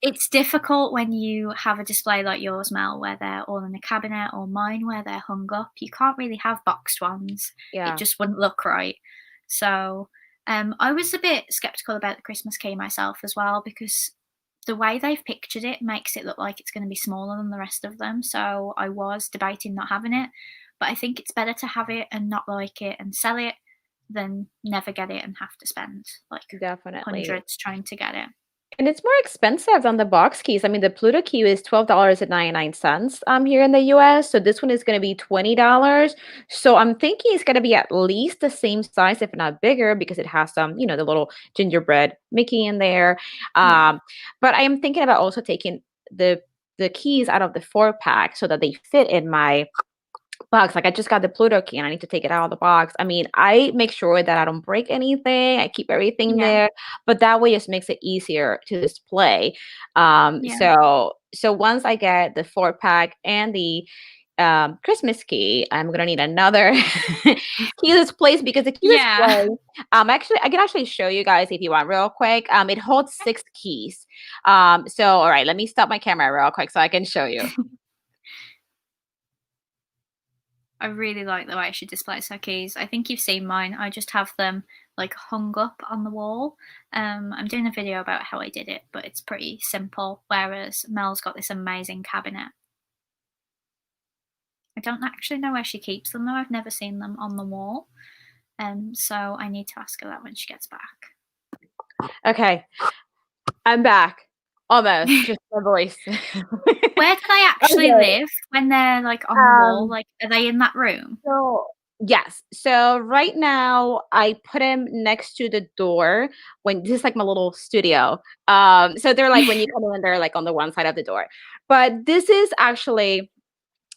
It's difficult when you have a display like yours, Mel, where they're all in a cabinet, or mine where they're hung up. You can't really have boxed ones. Yeah. It just wouldn't look right. So I was a bit skeptical about the Christmas key myself as well, because the way they've pictured it makes it look like it's going to be smaller than the rest of them. So I was debating not having it, but I think it's better to have it and not like it and sell it than never get it and have to spend like hundreds trying to get it. And it's more expensive than the box keys. I mean, the Pluto key is $12.99 here in the US. So this one is going to be $20. So I'm thinking it's going to be at least the same size, if not bigger, because it has some, the little gingerbread Mickey in there. But I am thinking about also taking the keys out of the 4-pack so that they fit in my box. Like I just got the Pluto key and I need to take it out of the box. I mean, I make sure that I don't break anything. I keep everything Yeah. there, but that way just makes it easier to display. Yeah. So once I get the 4-pack and the Christmas key, I'm gonna need another key displays because the key Yeah. display. Actually, I can actually show you guys if you want real quick. It holds 6 keys. So all right, let me stop my camera real quick so I can show you. I really like the way she displays her keys. I think you've seen mine. I just have them like hung up on the wall. I'm doing a video about how I did it, but it's pretty simple. Whereas Mel's got this amazing cabinet. I don't actually know where she keeps them though. I've never seen them on the wall. So I need to ask her that when she gets back. Okay, I'm back. Almost, just my voice. Where do they actually live when they're like on the wall? Like, are they in that room? So yes. So right now I put him next to the door when this is like my little studio. So they're like when you come in, they're like on the one side of the door. But this is actually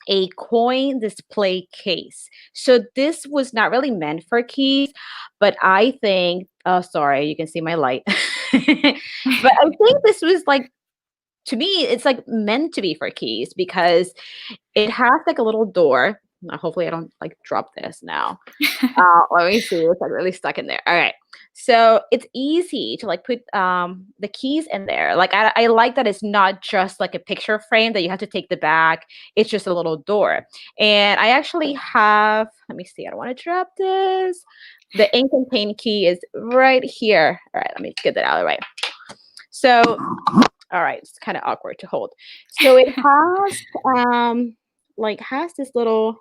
a coin display case. So this was not really meant for keys, but I think, oh sorry, you can see my light. But I think this was like, to me, it's like meant to be for keys because it has like a little door. Hopefully I don't like drop this now. Let me see. It's like really stuck in there. All right. So it's easy to like put the keys in there. Like I like that it's not just like a picture frame that you have to take the back. It's just a little door. And I actually have, let me see, I don't want to drop this. The ink and paint key is right here. All right, let me get that out of the way. So, all right, it's kind of awkward to hold. So it has this little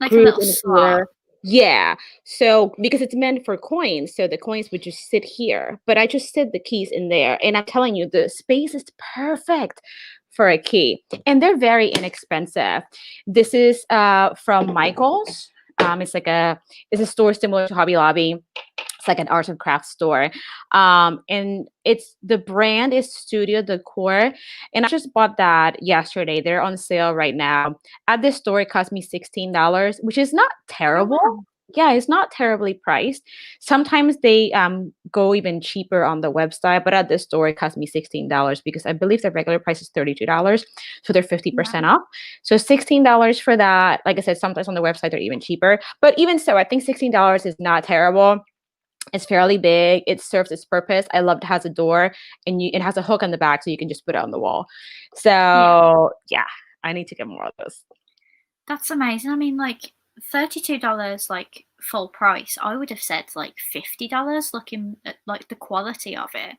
Like a group little in slot. here. Yeah. So because it's meant for coins, so the coins would just sit here. But I just sit the keys in there. And I'm telling you, the space is perfect for a key. And they're very inexpensive. This is from Michael's. It's a store similar to Hobby Lobby. It's like an arts and crafts store. And the brand is Studio Decor. And I just bought that yesterday. They're on sale right now. At this store, it cost me $16, which is not Oh terrible. wow. Yeah, it's not terribly priced. Sometimes they go even cheaper on the website, but at this store, it cost me $16 because I believe the regular price is $32. So they're 50% off. So $16 for that. Like I said, sometimes on the website, they're even cheaper. But even so, I think $16 is not terrible. It's fairly big. It serves its purpose. I love it has a door and it has a hook on the back so you can just put it on the wall. So yeah, I need to get more of those. That's amazing. I mean, like $32, like full price. I would have said like $50, looking at like the quality of it.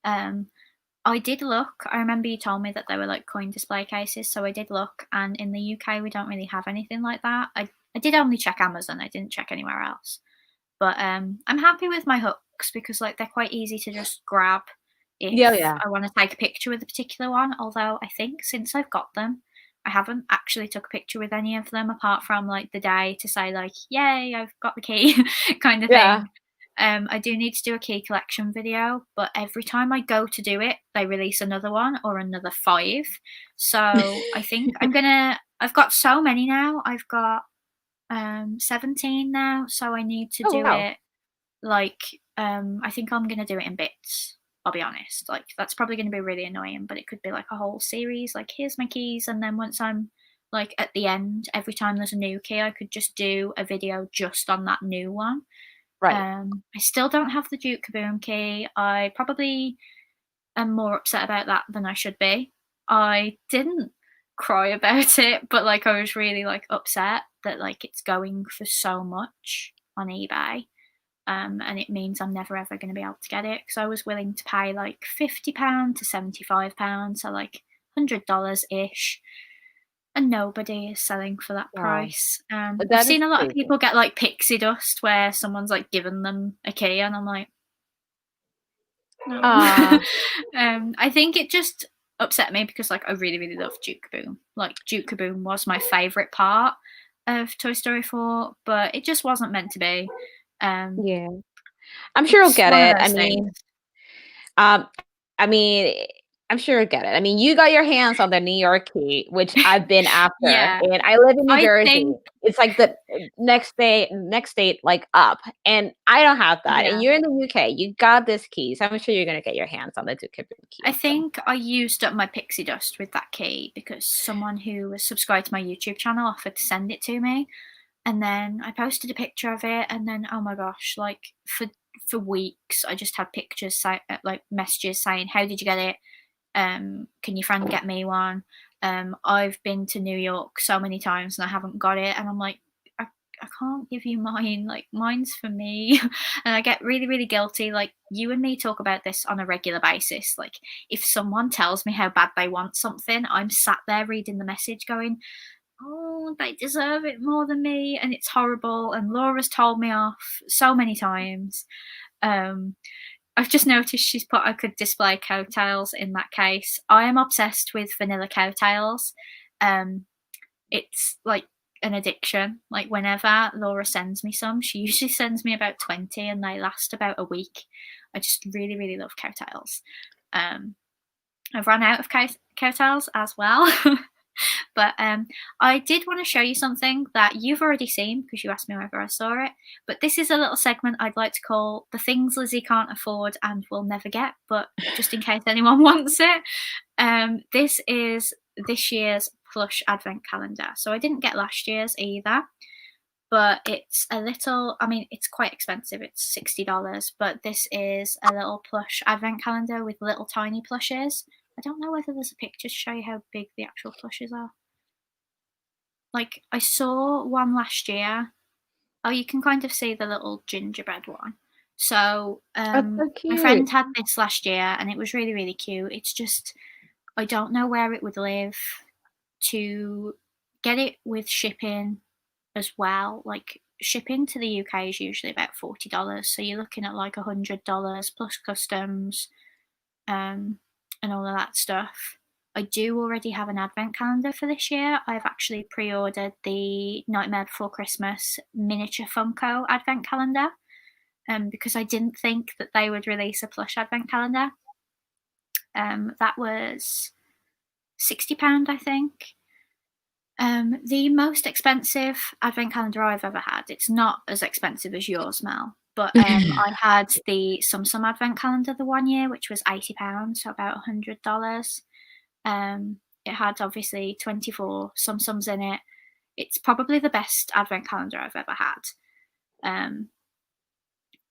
I did look. I remember you told me that they were like coin display cases, so I did look. And in the UK, we don't really have anything like that. I did only check Amazon. I didn't check anywhere else. But I'm happy with my hooks because like they're quite easy to just grab if Yeah. I want to take a picture with a particular one. Although I think since I've got them, I haven't actually took a picture with any of them apart from like the day to say like, yay, I've got the key kind of Yeah. thing. I do need to do a key collection video, but every time I go to do it, they release another one or another 5. So I think I've got so many now. I've got 17 now, so I need to Oh do wow. it like I think I'm gonna do it in bits. I'll be honest. Like that's probably gonna be really annoying, but it could be like a whole series, like here's my keys, and then once I'm like at the end, every time there's a new key, I could just do a video just on that new one. Right. I still don't have the Duke Kaboom key. I probably am more upset about that than I should be. I didn't cry about it, but like I was really like upset that like it's going for so much on eBay. And it means I'm never ever going to be able to get it because I was willing to pay like £50 to £75, so like $100 ish, and nobody is selling for that Wow. price. I've That is seen a lot of crazy. people get like pixie dust where someone's like given them a key, and I'm like, no. Uh I think it just upset me because like I really, really love Duke Kaboom. Like Duke Kaboom was my favourite part of Toy Story 4, but it just wasn't meant to be. yeah. I'm sure you'll It's get one of it. those things. Um I mean I'm sure you'll get it. I mean, you got your hands on the New York key, which I've been after, Yeah, and I live in New I Jersey. think, It's like the next state, like up, and I don't have that. And yeah. you're in the UK, you got this key, so I'm sure you're gonna get your hands on the Duke key I also. think I used up my pixie dust with that key because someone who was subscribed to my YouTube channel offered to send it to me. And then I posted a picture of it, and then oh my gosh, like for weeks I just had pictures like messages saying, "How did you get it? Can your friend get me one?" I've been to New York so many times and I haven't got it, and I'm like, I can't give you mine. Like mine's for me, and I get really really guilty. Like you and me talk about this on a regular basis. Like if someone tells me how bad they want something, I'm sat there reading the message going, oh, they deserve it more than me, and it's horrible. And Laura's told me off so many times. Um, I've just noticed she's put I could display coattails in that case. I am obsessed with vanilla coattails. Um, it's like an addiction. Like whenever Laura sends me some, she usually sends me about 20 and they last about a week. I just really, really love coattails. I've run out of coattails as well. But I did want to show you something that you've already seen because you asked me whether I saw it. But this is a little segment I'd like to call The Things Lizzie Can't Afford and Will Never Get, but just in case anyone wants it. This is this year's plush advent calendar. So I didn't get last year's either, but it's a little, I mean, it's quite expensive. It's $60, but this is a little plush advent calendar with little tiny plushes. I don't know whether there's a picture to show you how big the actual plushes are. Like, I saw one last year. Oh, you can kind of see the little gingerbread one. So, That's so my friend cute. had this last year and it was really, really cute. It's just, I don't know where it would live to get it with shipping as well. Like, shipping to the UK is usually about $40. So you're looking at like $100 plus customs, and all of that stuff. I do already have an advent calendar for this year. I've actually pre-ordered the Nightmare Before Christmas miniature Funko advent calendar, because I didn't think that they would release a plush advent calendar. That was £60, I think. The most expensive advent calendar I've ever had. It's not as expensive as yours, Mel, but I had the Sum Sum advent calendar the one year, which was £80, so about $100. It had obviously 24 Sum Sums in it. It's probably the best advent calendar I've ever had.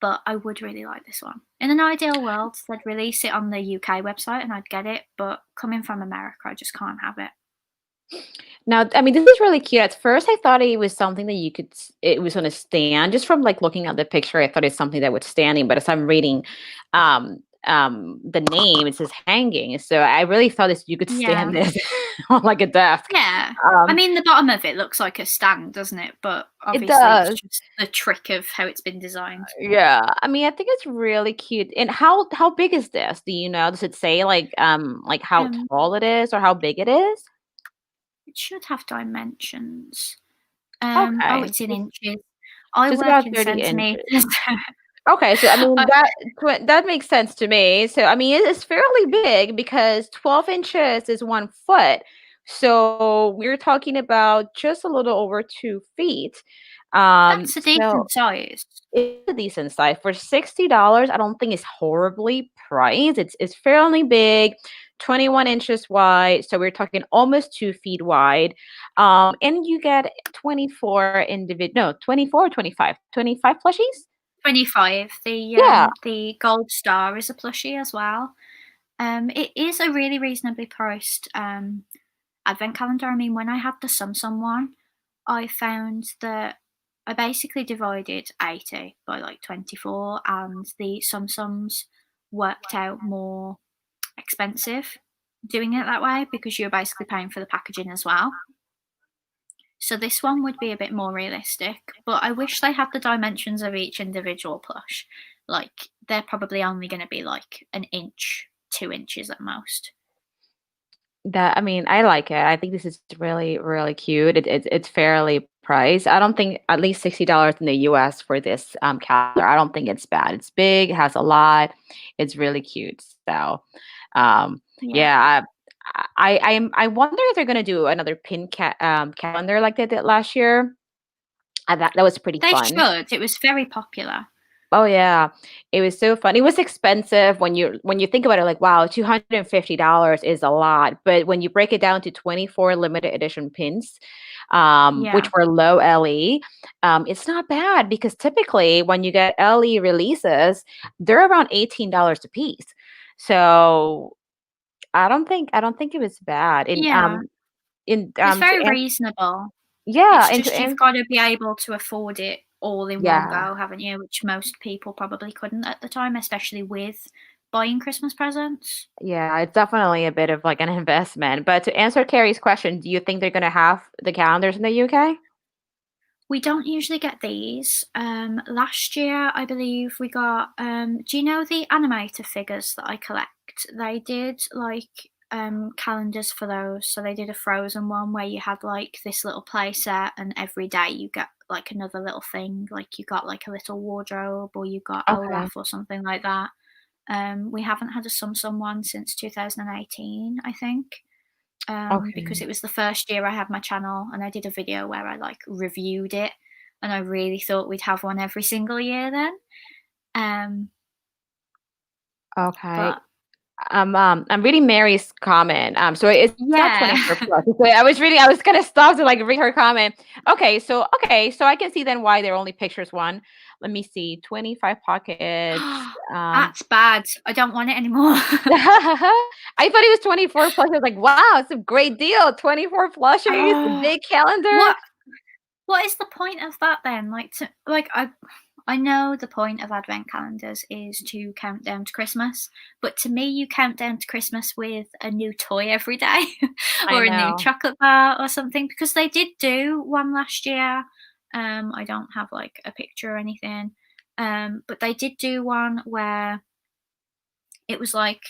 But I would really like this one. In an ideal world, they'd release it on the UK website and I'd get it, but coming from America, I just can't have it. Now, I mean, this is really cute. At first, I thought it was something that it was on a stand. Just from like looking at the picture, I thought it's something that was standing. But as I'm reading the name, it says hanging. So I really thought this you could Yeah. stand this on like a desk. Yeah. I mean, the bottom of it looks like a stand, doesn't it? But It obviously, it's does. just the trick of how it's been designed. Yeah. I mean, I think it's really cute. And how big is this? Do you know? Does it say like how Um, tall it is or how big it is? it should have dimensions. Oh, Okay. it's in inches. I Just work about in 30 centimeters. inches. Okay, so I mean I, that makes sense to me. So I mean it's fairly big because 12 inches is 1 foot. So we're talking about just a little over 2 feet. that's a So decent size. it's a decent size for $60. I don't think it's horribly priced. It's fairly big, 21 inches wide. So we're talking almost 2 feet wide. And you get 24 individual, no, 24 or 25, 25 plushies. 25. Yeah. The gold star is a plushie as well. It is a really reasonably priced advent calendar. I mean, when I had the Sum Sum one, I found that I basically divided 80 by like 24, and the Sum Sums worked out more expensive doing it that way because you're basically paying for the packaging as well. So this one would be a bit more realistic, but I wish they had the dimensions of each individual plush. Like they're probably only going to be like an inch, 2 inches at most. That I mean, I like it. I think this is really, really cute. It's fairly priced. I don't think at least $60 in the US for this calendar. I don't think it's bad. It's big, it has a lot. It's really cute. So Yeah. Yeah, I wonder if they're gonna do another calendar like they did last year. That was pretty They fun. should. It was very popular. Oh yeah, it was so fun. It was expensive when you think about it. Like, wow, $250 is a lot, but when you break it down to 24 limited edition pins, which Yeah. were low LE, it's not bad because typically when you get LE releases, they're around $18 a piece. So I don't think it was bad. Yeah. It's To very answer, reasonable. yeah, It's and to just you've answer, gotta be able to afford it all in one yeah. go, haven't you? Which most people probably couldn't at the time, especially with buying Christmas presents. Yeah, it's definitely a bit of like an investment. But to answer Carrie's question, do you think they're gonna have the calendars in the UK? We don't usually get these. Last year, I believe we got. Do you know the animator figures that I collect? They did like calendars for those. So they did a Frozen one where you had like this little play set, and every day you get like another little thing. Like you got like a little wardrobe, or you got Okay. Olaf or something like that. We haven't had a Sum Sum one since 2018, I think. Because Okay. it was the first year I had my channel and I did a video where I like reviewed it, and I really thought we'd have one every single year then. Um, Okay. but I'm reading Mary's comment. So it's not yeah. 24 plus. So I was gonna stop to like read her comment. Okay, so I can see then why they're only pictures one. Let me see. 25 pockets. That's bad. I don't want it anymore. I thought it was 24 plus. I was like, wow, it's a great deal. 24 plushies, a Oh, big calendar. what what is the point of that then? I know the point of advent calendars is to count down to Christmas, but to me, you count down to Christmas with a new toy every day I or a new know. chocolate bar or something, because they did do one last year. I don't have like a picture or anything, but they did do one where it was like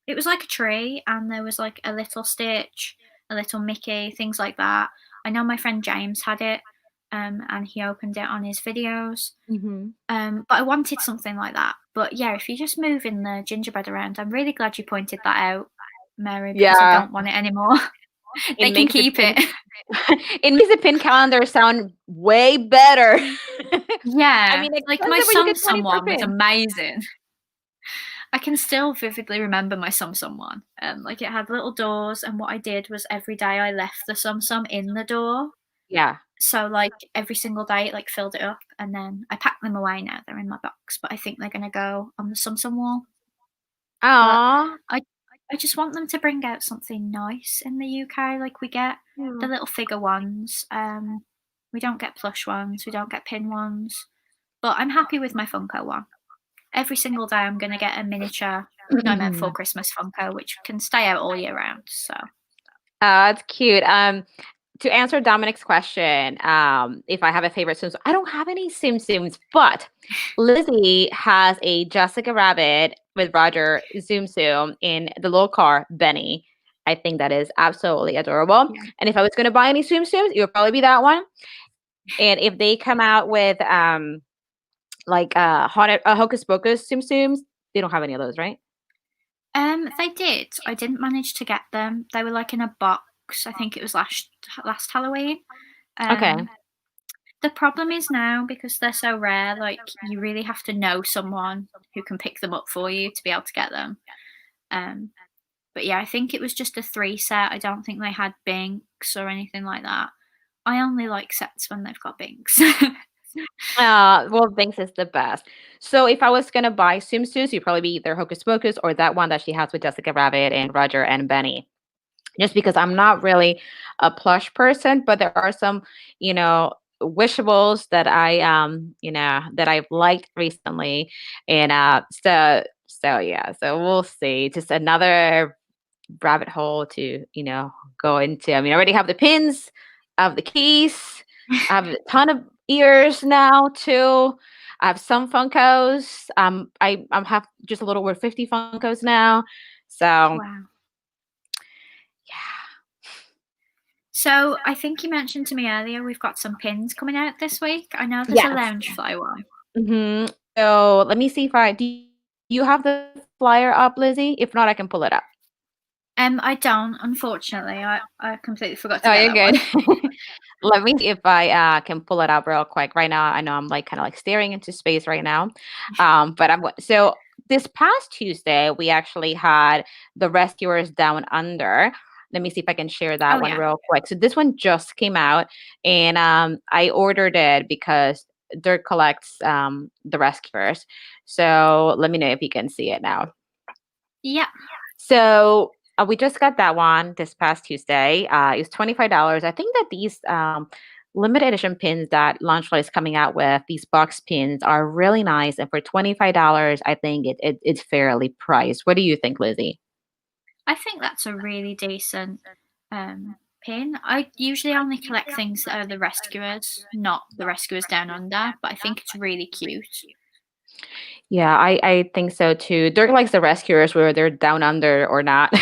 it was like a tree and there was like a little Stitch, a little Mickey, things like that. I know my friend James had it, and he opened it on his videos. Hmm. But I wanted something like that. But yeah, if you're just moving the gingerbread around, I'm really glad you pointed that out, Mary, because I Yeah, don't want it anymore. it They can makes the keep pin it. it makes the pin calendar sound way better. I Yeah, mean, like my expensive, but you get Sum 24 Sum was pins. amazing. I can still vividly remember my Sum Sum one. Like it had little doors, and what I did was every day I left the Sum Sum in the door. Yeah. So like every single day it like filled it up, and then I packed them away now. They're in my box, but I think they're gonna go on the Sum Sum wall. But Aw. I I just want them to bring out something nice in the UK. Like we get the Yeah. little figure ones. We don't get plush ones. We don't get pin ones. But I'm happy with my Funko one. Every single day I'm gonna get a miniature Nightmare Before Christmas Funko, which can stay out all year round. So That's cute. To answer Dominic's question, if I have a favorite Sims, I don't have any Sims, but Lizzie has a Jessica Rabbit with Roger Zoom in the little car, Benny. I think that is absolutely adorable. yeah. And if I was going to buy any Sims, it would probably be that one. And if they come out with like haunted Hocus Pocus Sims, they don't have any of those, right? They did. I didn't manage to get them. They were like in a box. I think it was last Halloween. Okay. Um, the problem is now because they're so rare, like you really have to know someone who can pick them up for you to be able to get them. Um, but yeah, I think it was just a 3 set. I don't think they had Binks or anything like that. I only like sets when they've got Binks. Well, Binks is the best. So if I was gonna buy swimsuits, you'd probably be either Hocus Pocus or that one that she has with Jessica Rabbit and Roger and Benny. Just because I'm not really a plush person, but there are some, you know, wishables that that I've liked recently. And so yeah, so we'll see. Just another rabbit hole to, go into. I mean, I already have the pins, I have the keys, I have a ton of ears now too. I have some Funkos. I have just a little over 50 Funkos now. So Wow. yeah. So I think you mentioned to me earlier we've got some pins coming out this week. I know there's a Yes. Loungefly one. So let me see if I do. You have the flyer up, Lizzie? If not, I can pull it up. I don't, unfortunately. I completely forgot to Oh, get you're that one. good. Let me see if I can pull it up real quick. Right now, I know I'm like kind of like staring into space right now. But so this past Tuesday, we actually had the Rescuers Down Under. Let me see if I can share that Oh one yeah. real quick. So this one just came out, and I ordered it because Dirk collects the Rescuers. So let me know if you can see it now. Yeah. So we just got that one this past Tuesday. It was $25. I think that these limited edition pins that Launchlight is coming out with, these box pins, are really nice. And for $25, I think it's fairly priced. What do you think, Lizzie? I think that's a really decent pin. I usually only collect things that are the Rescuers, not the Rescuers Down Under, but I think it's really cute. Yeah, I think so too. Dirk likes the rescuers, whether they're down under or not.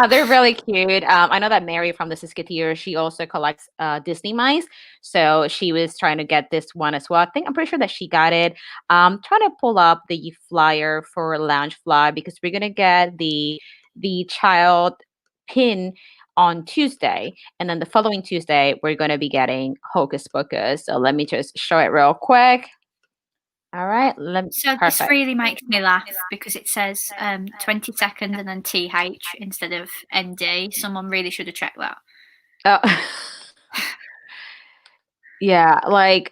They're really cute. I know that Mary from the Siskiyou, she also collects Disney mice. So she was trying to get this one as well. I'm pretty sure that she got it. Trying to pull up the flyer for Loungefly because we're gonna get the child pin on Tuesday, and then the following Tuesday we're gonna be getting Hocus Pocus. So let me just show it real quick. All right, So this perfect. really makes me laugh because it says 22nd and then TH instead of ND. Someone really should have checked that. Oh, yeah, like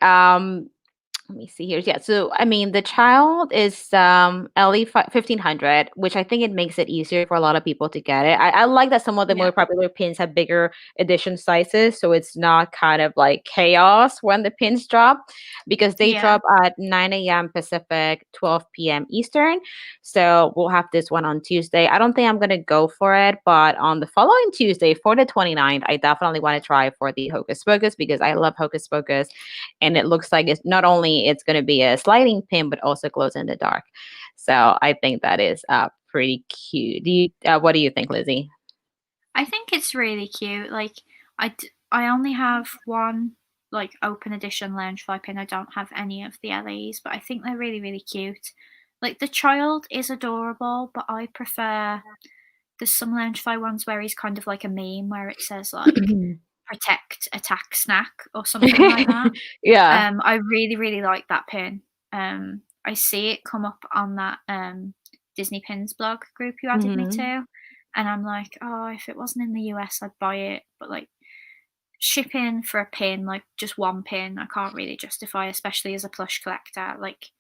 let me see here. Yeah, so I mean, the child is LE 1500, which I think it makes it easier for a lot of people to get it. I like that some of the Yeah. more popular pins have bigger edition sizes, so it's not kind of like chaos when the pins drop because they Yeah. drop at 9 a.m. Pacific, 12 p.m. Eastern. So we'll have this one on Tuesday. I don't think I'm gonna go for it, but on the following Tuesday, for the 29th, I definitely want to try for the Hocus Pocus because I love Hocus Pocus, and it looks like it's not only it's going to be a sliding pin but also glows in the dark. So I think that is pretty cute. What do you think, Lizzie? I think it's really cute. Like I only have one like open edition Loungefly pin. I don't have any of the LEs, but I think they're really really cute. Like the child is adorable, but I prefer there's some Loungefly ones where he's kind of like a meme where it says like protect, attack, snack or something like that. Yeah. I really, really like that pin. I see it come up on that Disney Pins blog group you added me Hmm. to, and I'm like, oh, if it wasn't in the US, I'd buy it. But like shipping for a pin, like just one pin, I can't really justify, especially as a plush collector. Like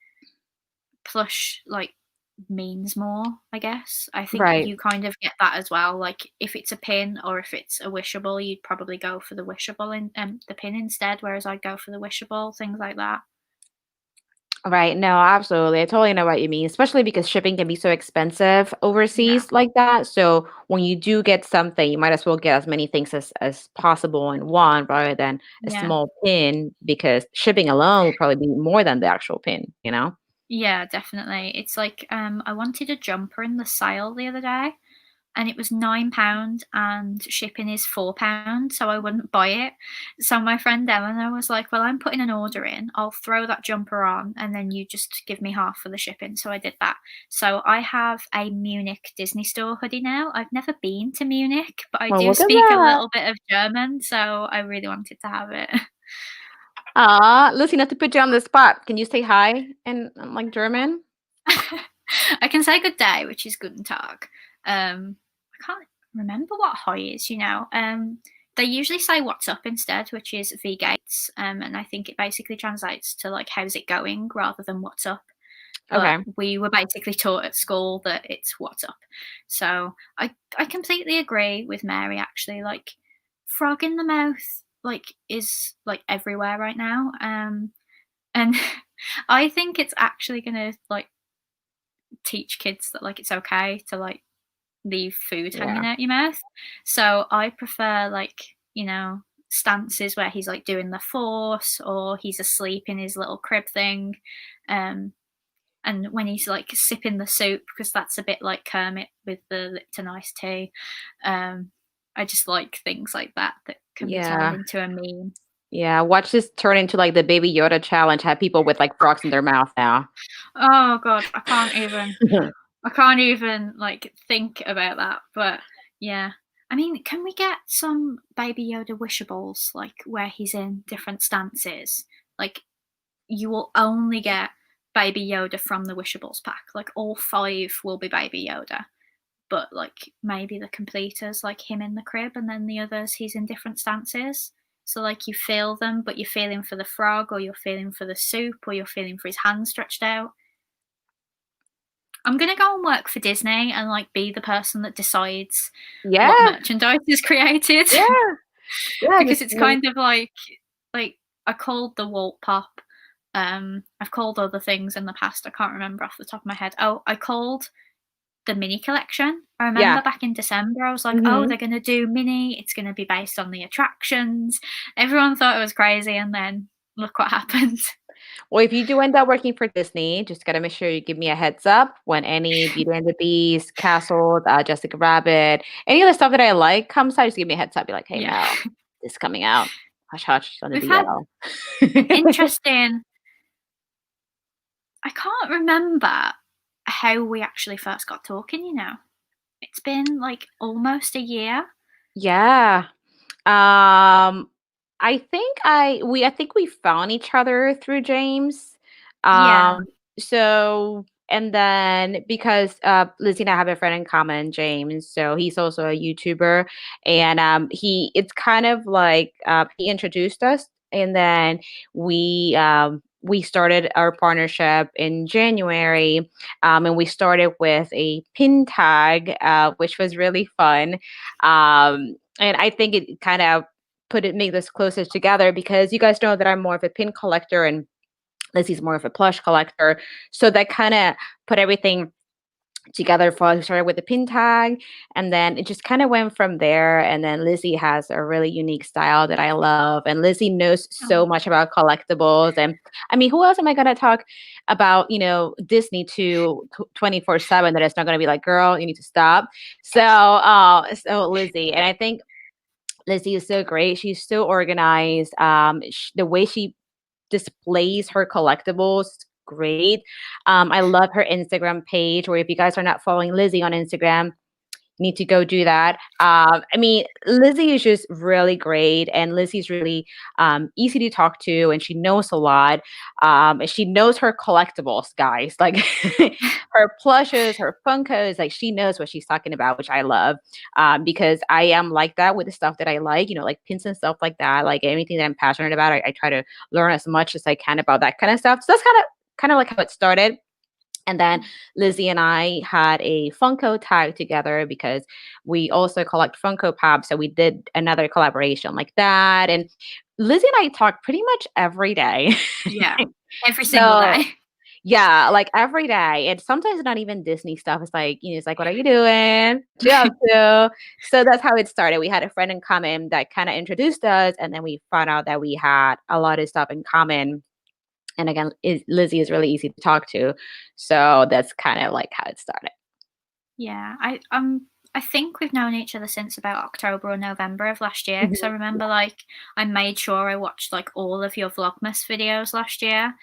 plush, like means more, I guess. I think Right. you kind of get that as well. Like if it's a pin or if it's a wishable, you'd probably go for the wishable in the pin instead, whereas I'd go for the wishable, things like that. Right. No, absolutely. I totally know what you mean, especially because shipping can be so expensive Yeah. overseas like that. So when you do get something, you might as well get as many things as possible in one rather than a Yeah. small pin because shipping alone would probably be more than the actual pin, you know? Yeah, definitely. It's like I wanted a jumper in the sale the other day and it was £9 and shipping is £4, so I wouldn't buy it. So my friend Eleanor was like, well, I'm putting an order in. I'll throw that jumper on and then you just give me half for the shipping. So I did that. So I have a Munich Disney Store hoodie now. I've never been to Munich, but I Well, do look at speak a that. little bit of German, so I really wanted to have it. Lucy, not to put you on the spot. Can you say hi in like German? I can say good day, which is guten Tag. I can't remember what hi is, you know. They usually say what's up instead, which is V Gates. And I think it basically translates to like how's it going rather than what's up. But Okay. we were basically taught at school that it's what's up. So I completely agree with Mary actually. Like frog in the mouth like is like everywhere right now. And I think it's actually gonna like teach kids that like it's okay to like leave food hanging Yeah. out your mouth. So I prefer like, you know, stances where he's like doing the force or he's asleep in his little crib thing. Um and when he's like sipping the soup, because that's a bit like Kermit with the Lipton iced tea. I just like things like that that can be turned Yeah. into a meme. Yeah, watch this turn into like the Baby Yoda challenge. Have people with like frogs in their mouth now. Oh god, I can't even like think about that. But yeah. I mean, can we get some Baby Yoda wishables, like where he's in different stances? Like you will only get Baby Yoda from the wishables pack. Like all 5 will be Baby Yoda. But like maybe the completers, like him in the crib, and then the others he's in different stances. So like you feel them, but you're feeling for the frog, or you're feeling for the soup, or you're feeling for his hand stretched out. I'm gonna go and work for Disney and like be the person that decides what Yeah, merchandise is created. yeah, yeah. Because Just it's kind of like I called the Walt Pop. I've called other things in the past. I can't remember off the top of my head. Oh, I called the mini collection. I yeah. remember back in December, I was like, oh, Hmm. they're going to do mini. It's going to be based on the attractions. Everyone thought it was crazy. And then look what happened. Well, if you do end up working for Disney, just gotta make sure you give me a heads up when any Beauty and the Beast, Castle, Jessica Rabbit, any other stuff that I like comes out. Just give me a heads up. Be like, hey Yeah. Mel, this is coming out. Hush hush on the We've had DL. an interesting, I can't remember how we actually first got talking, you know. It's been like almost a year. Yeah. I think we found each other through James. Yeah. So and then because Lizzie and I have a friend in common, James, so he's also a YouTuber, and it's kind of like he introduced us, and then we started our partnership in January, and we started with a pin tag, which was really fun. And I think it kind of make this closer together because you guys know that I'm more of a pin collector and Lizzie's more of a plush collector. So that kind of put everything together for us. We started with the pin tag and then it just kind of went from there. And then Lizzie has a really unique style that I love. And Lizzie knows so Oh, much about collectibles. And I mean, who else am I going to talk about, Disney to 24/7 that it's not going to be like, girl, you need to stop. So Lizzie, and I think Lizzie is so great. She's so organized. The way she displays her collectibles, great. I love her Instagram page. Where if you guys are not following Lizzie on Instagram, need to go do that. I mean, Lizzie is just really great, and Lizzie's really easy to talk to, and she knows a lot. And she knows her collectibles, guys. Like her plushes, her Funkos, like she knows what she's talking about, which I love. Because I am like that with the stuff that I like, like pins and stuff like that. Like anything that I'm passionate about, I try to learn as much as I can about that kind of stuff. So that's kind of like how it started. And then Lizzie and I had a Funko tag together because we also collect Funko Pops. So we did another collaboration like that. And Lizzie and I talk pretty much every day. yeah. Every single So day. yeah, like every day. And sometimes it's not even Disney stuff. It's like, it's like, what are you doing? What you up to? So that's how it started. We had a friend in common that kind of introduced us. And then we found out that we had a lot of stuff in common. And again, Lizzie is really easy to talk to. So that's kind of like how it started. Yeah, I think we've known each other since about October or November of last year. Because I Mhm. remember like I made sure I watched like all of your Vlogmas videos last year,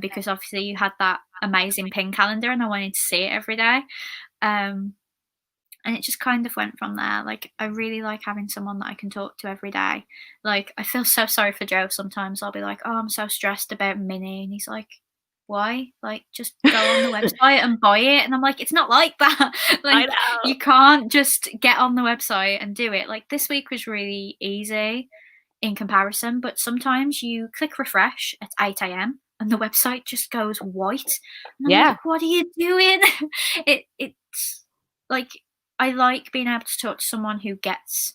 because obviously you had that amazing pin calendar and I wanted to see it every day. Um, and it just kind of went from there. Like I really like having someone that I can talk to every day. Like I feel so sorry for Joe sometimes. I'll be like, "Oh, I'm so stressed about Minnie," and he's like, "Why? Like just go on the website and buy it." And I'm like, "It's not like that. I Like know. you can't just get on the website and do it." Like this week was really easy in comparison, but sometimes you click refresh at 8 a.m. and the website just goes white, and I'm Yeah. like, "What are you doing?" It's like I like being able to talk to someone who gets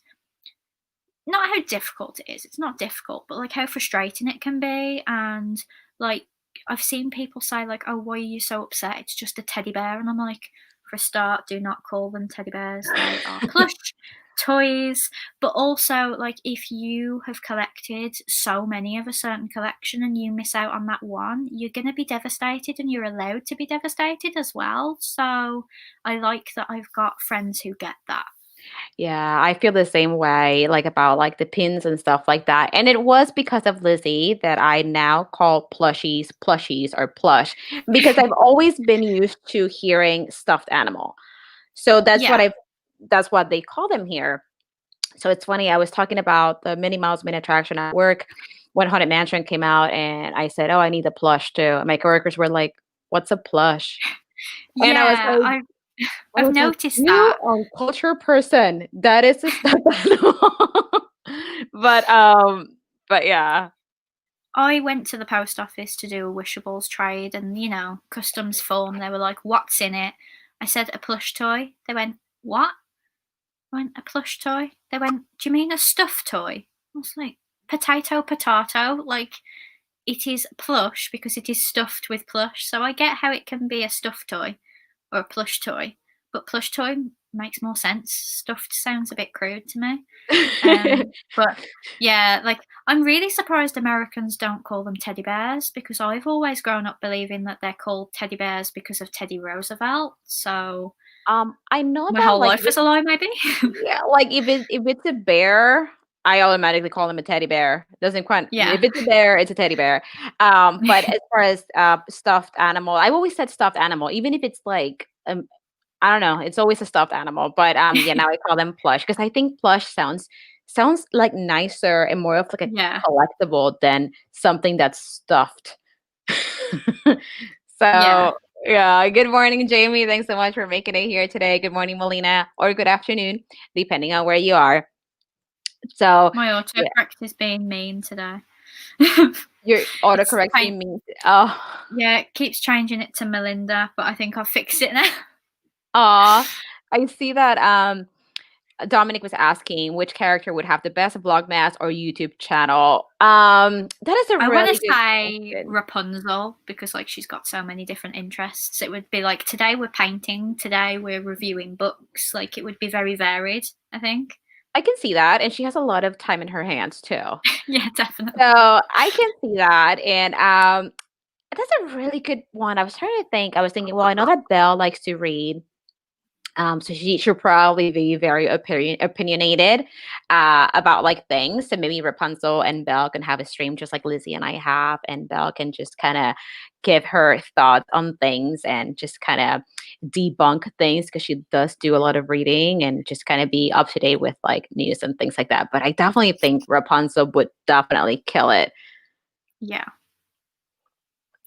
not how difficult it is. It's not difficult, but like how frustrating it can be. And like I've seen people say like, "Oh, why are you so upset? It's just a teddy bear." And I'm like, for a start, do not call them teddy bears. They are plush toys. But also, like if you have collected so many of a certain collection and you miss out on that one, you're gonna be devastated, and you're allowed to be devastated as well. So I like that I've got friends who get that. Yeah, I feel the same way, like about like the pins and stuff like that. And it was because of Lizzie that I now call plushies or plush because I've always been used to hearing stuffed animal. So Yeah, that's what they call them here. So it's funny, I was talking about the Minnie Mouse main attraction at work when Haunted Mansion came out, and I said, "Oh, I need a plush too." And my coworkers were like, "What's a plush?" And yeah, I I've was like, noticed "You that. uncultured person. That is a stuffed animal." But, but yeah. I went to the post office to do a wishables trade and, customs form. They were like, "What's in it?" I said, "A plush toy." They went, "What?" I went, "A plush toy." They went, "Do you mean a stuffed toy?" I was like, potato. Like, it is plush because it is stuffed with plush. So I get how it can be a stuffed toy or a plush toy, but plush toy makes more sense. Stuffed sounds a bit crude to me. But yeah, like I'm really surprised Americans don't call them teddy bears because I've always grown up believing that they're called teddy bears because of Teddy Roosevelt. So I know my that, whole like, life is a lie, maybe. yeah, like, if it's a bear, I automatically call him a teddy bear. Doesn't quite Yeah. if it's a bear, it's a teddy bear. But as far as, stuffed animal, I've always said stuffed animal, even if it's like, I don't know, it's always a stuffed animal, but, yeah, now I call them plush because I think plush sounds, like, nicer and more of, like, a Yeah. collectible than something that's stuffed. Yeah. So, yeah, good morning, Jamie. Thanks so much for making it here today. Good morning, Melina, or good afternoon, depending on where you are. So, My yeah, autocorrect is being mean today. you're It's kind autocorrecting me. Oh, Yeah, it keeps changing it to Melinda, but I think I've fixed it now. aw. I see that, Dominic was asking which character would have the best Vlogmas or YouTube channel. That is a I want really to good say question. Rapunzel because like she's got so many different interests. It would be like today we're painting, today we're reviewing books. Like it would be very varied, I think. I can see that, and she has a lot of time in her hands too. Yeah, definitely. So, I can see that, and, that's a really good one. I was trying to think. I was thinking, well, I know that Belle likes to read. So she'll probably be very opinionated about like things. So maybe Rapunzel and Belle can have a stream just like Lizzie and I have, and Belle can just kind of give her thoughts on things and just kind of debunk things because she does do a lot of reading and just kind of be up to date with like news and things like that. But I definitely think Rapunzel would definitely kill it. Yeah,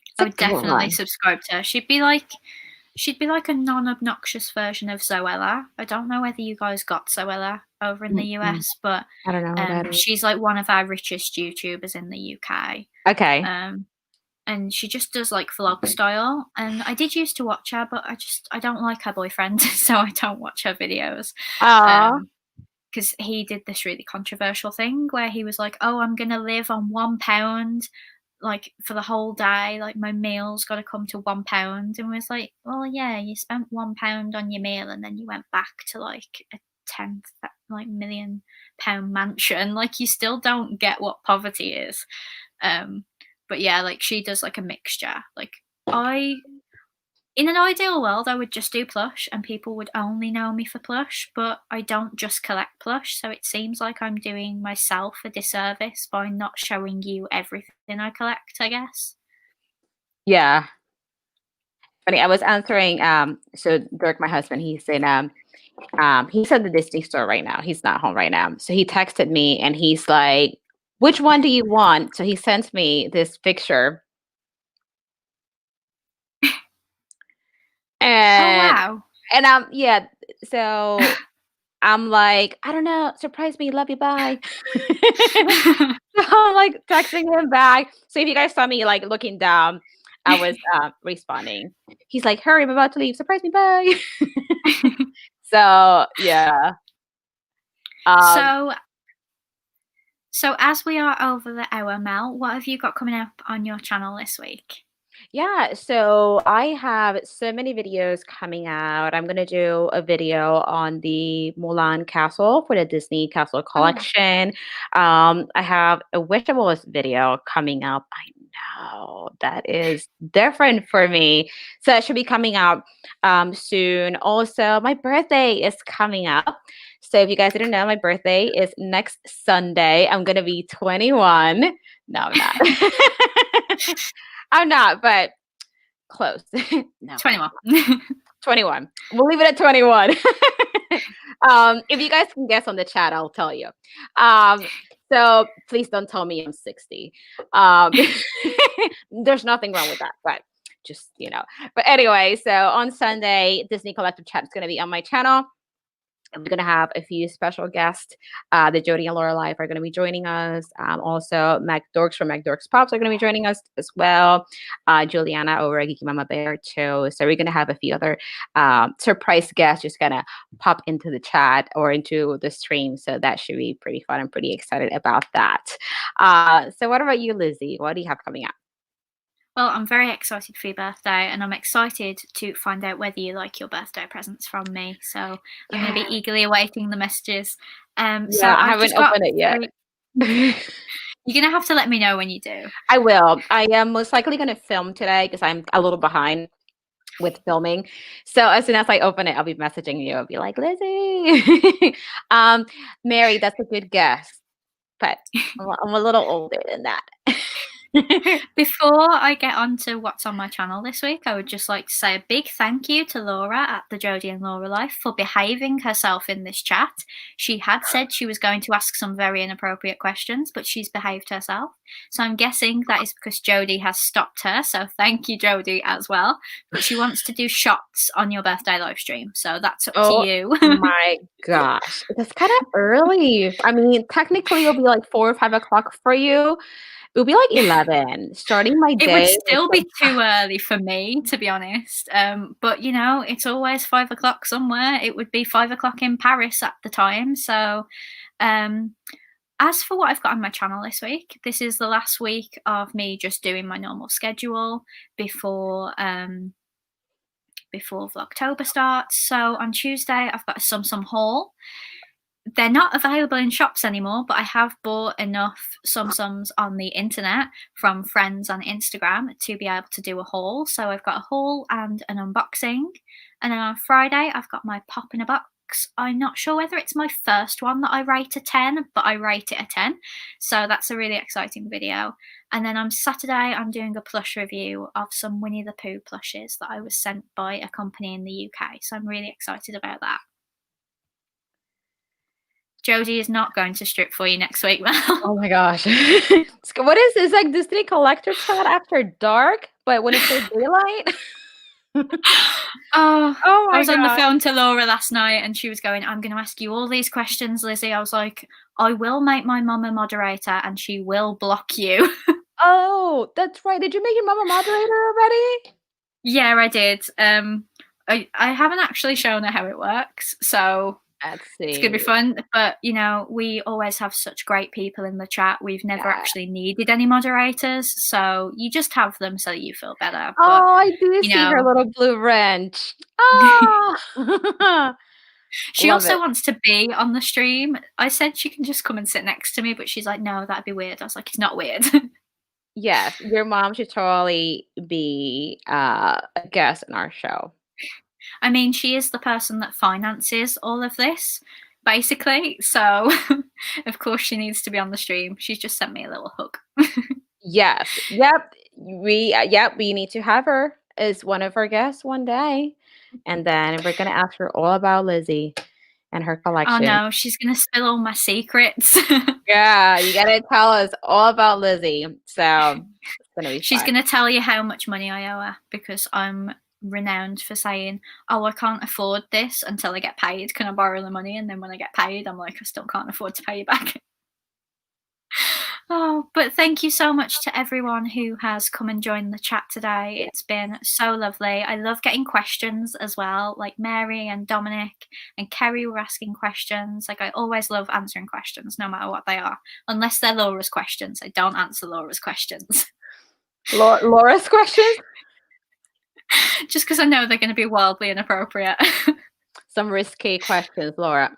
It's I a would good definitely one. subscribe to her. She'd be like a non-obnoxious version of Zoella. I don't know whether you guys got Zoella over in the Mm-mm. US, but I don't know who that is. she's like one of our richest YouTubers in the UK. Okay. Um, and she just does like vlog style. And I did used to watch her, but I don't like her boyfriend, so I don't watch her videos. Oh, Um, because he did this really controversial thing where he was like, "Oh, I'm gonna live on £1, like for the whole day. Like my meal's got to come to £1." And was like, "Well, yeah, you spent £1 on your meal, and then you went back to like a 10 like £1 million mansion. Like you still don't get what poverty is." Um, but yeah, like she does like a mixture. Like I in an ideal world, I would just do plush and people would only know me for plush, but I don't just collect plush, so it seems like I'm doing myself a disservice by not showing you everything I collect, I guess. yeah. Funny, I was answering, so Dirk, my husband, he's at the Disney store right now. He's not home right now. So he texted me and he's like, which one do you want? So he sent me this picture Oh, and wow. yeah, so I'm like, I don't know, surprise me, love you, bye. So I'm like texting him back. So if you guys saw me like looking down, I was responding. He's like, hurry, I'm about to leave. Surprise me, bye. So yeah. Um so, so as we are over the hour, Mel, what have you got coming up on your channel this week? Yeah, so I have so many videos coming out. I'm gonna do a video on the Mulan Castle for the Disney Castle Oh, Collection. I have a Wishables video coming up. I know Wow, that is different for me. So it should be coming out soon. Also, my birthday is coming up. So if you guys didn't know, my birthday is next Sunday. I'm gonna be 21. No, I'm not. I'm not, but close. No, 21. 21. We'll leave it at 21. If you guys can guess on the chat, I'll tell you. So please don't tell me I'm 60. Um, there's nothing wrong with that, but just, But anyway, so on Sunday, Disney Collective Chat is going to be on my channel. We're going to have a few special guests. The Jody and Laura Live are going to be joining us. Also, Mac Dorks from Mac Dorks Pops are going to be joining us as well. Juliana over at Geeky Mama Bear too. So we're going to have a few other surprise guests just going to pop into the chat or into the stream. So that should be pretty fun. I'm pretty excited about that. So what about you, Lizzie? What do you have coming up? Well, I'm very excited for your birthday, and I'm excited to find out whether you like your birthday presents from me. So I'm going to be eagerly awaiting the messages. So I haven't opened it yet. You're going to have to let me know when you do. I will. I am most likely going to film today because I'm a little behind with filming. So as soon as I open it, I'll be messaging you. I'll be like, Lizzie. Mary, that's a good guess. But I'm a little older than that. Before I get on to what's on my channel this week, I would just like to say a big thank you to Laura at the Jody and Laura Life for behaving herself in this chat. She had said she was going to ask some very inappropriate questions, but she's behaved herself. So I'm guessing that is because Jody has stopped her. So thank you, Jody, as well. But she wants to do shots on your birthday live stream. So that's up to you. Oh my gosh. That's kind of early. I mean, technically it'll be like 4 or 5 o'clock for you. It'll be like 11. Starting my day. It would still be too early for me, to be honest. But it's always 5 o'clock somewhere. It would be 5 o'clock in Paris at the time. So, as for what I've got on my channel this week, this is the last week of me just doing my normal schedule before Vlogtober starts. So on Tuesday, I've got a Sum Sum haul. They're not available in shops anymore, but I have bought enough Sum Sums on the internet from friends on Instagram to be able to do a haul. So I've got a haul and an unboxing. And then on Friday, I've got my Pop in a Box. I'm not sure whether it's my first one that I rate a 10, but I rate it a 10. So that's a really exciting video. And then on Saturday, I'm doing a plush review of some Winnie the Pooh plushes that I was sent by a company in the UK. So I'm really excited about that. Jody is not going to strip for you next week, Mel. Oh my gosh. What is this? Like Disney Collector Chat after dark, but when it's daylight? Oh I was on the phone to Laura last night and she was going, I'm going to ask you all these questions, Lizzie. I was like, I will make my mum a moderator and she will block you. Oh, that's right. Did you make your mum a moderator already? Yeah, I did. I haven't actually shown her how it works, so it's gonna be fun. But we always have such great people in the chat. We've never actually needed any moderators, so you just have them so that you feel better. Oh, I do see her little blue wrench. Oh. She also wants to be on the stream. I said she can just come and sit next to me, but she's like, no, that'd be weird. I was like, it's not weird. Yes, your mom should totally be a guest in our show. I mean, she is the person that finances all of this, basically. So, of course, she needs to be on the stream. She's just sent me a little hook. Yes. Yep. We need to have her as one of our guests one day. And then we're going to ask her all about Lizzie and her collection. Oh, no. She's going to spill all my secrets. Yeah. You got to tell us all about Lizzie. So it's going to be She's going to tell you how much money I owe her because I'm renowned for saying, oh, I can't afford this until I get paid. Can I borrow the money? And then when I get paid, I'm like, I still can't afford to pay you back. Oh, but thank you so much to everyone who has come and joined the chat today. It's been so lovely. I love getting questions as well. Like Mary and Dominic and Kerry were asking questions. Like I always love answering questions, no matter what they are. Unless they're Laura's questions. I don't answer Laura's questions. Laura's questions? Just because I know they're going to be wildly inappropriate. Some risky questions, Laura.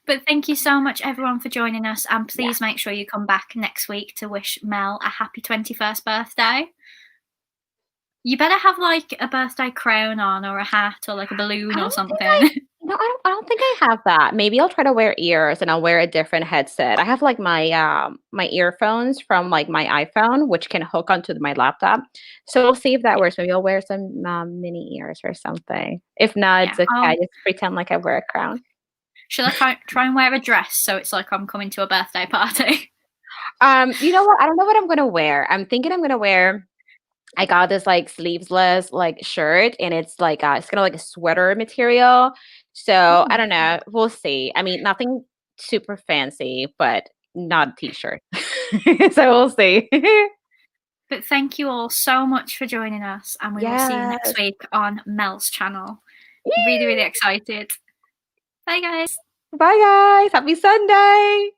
But thank you so much, everyone, for joining us. And please make sure you come back next week to wish Mel a happy 21st birthday. You better have like a birthday crown on, or a hat, or like a balloon or something. I don't think I have that. Maybe I'll try to wear ears and I'll wear a different headset. I have like my earphones from like my iPhone, which can hook onto my laptop. So we'll see if that works. Maybe I'll wear some mini ears or something. If not, it's okay. I just pretend like I wear a crown. Should I try and wear a dress so it's like I'm coming to a birthday party? You know what? I don't know what I'm gonna wear. I'm thinking I'm gonna wear. I got this like sleeveless like shirt, and it's like it's kind of like a sweater material. So I don't know. We'll see. I mean, nothing super fancy, but not a t-shirt. So we'll see. But thank you all so much for joining us, and we will see you next week on Mel's channel. Really, really excited. Bye, guys. Bye, guys. Happy Sunday.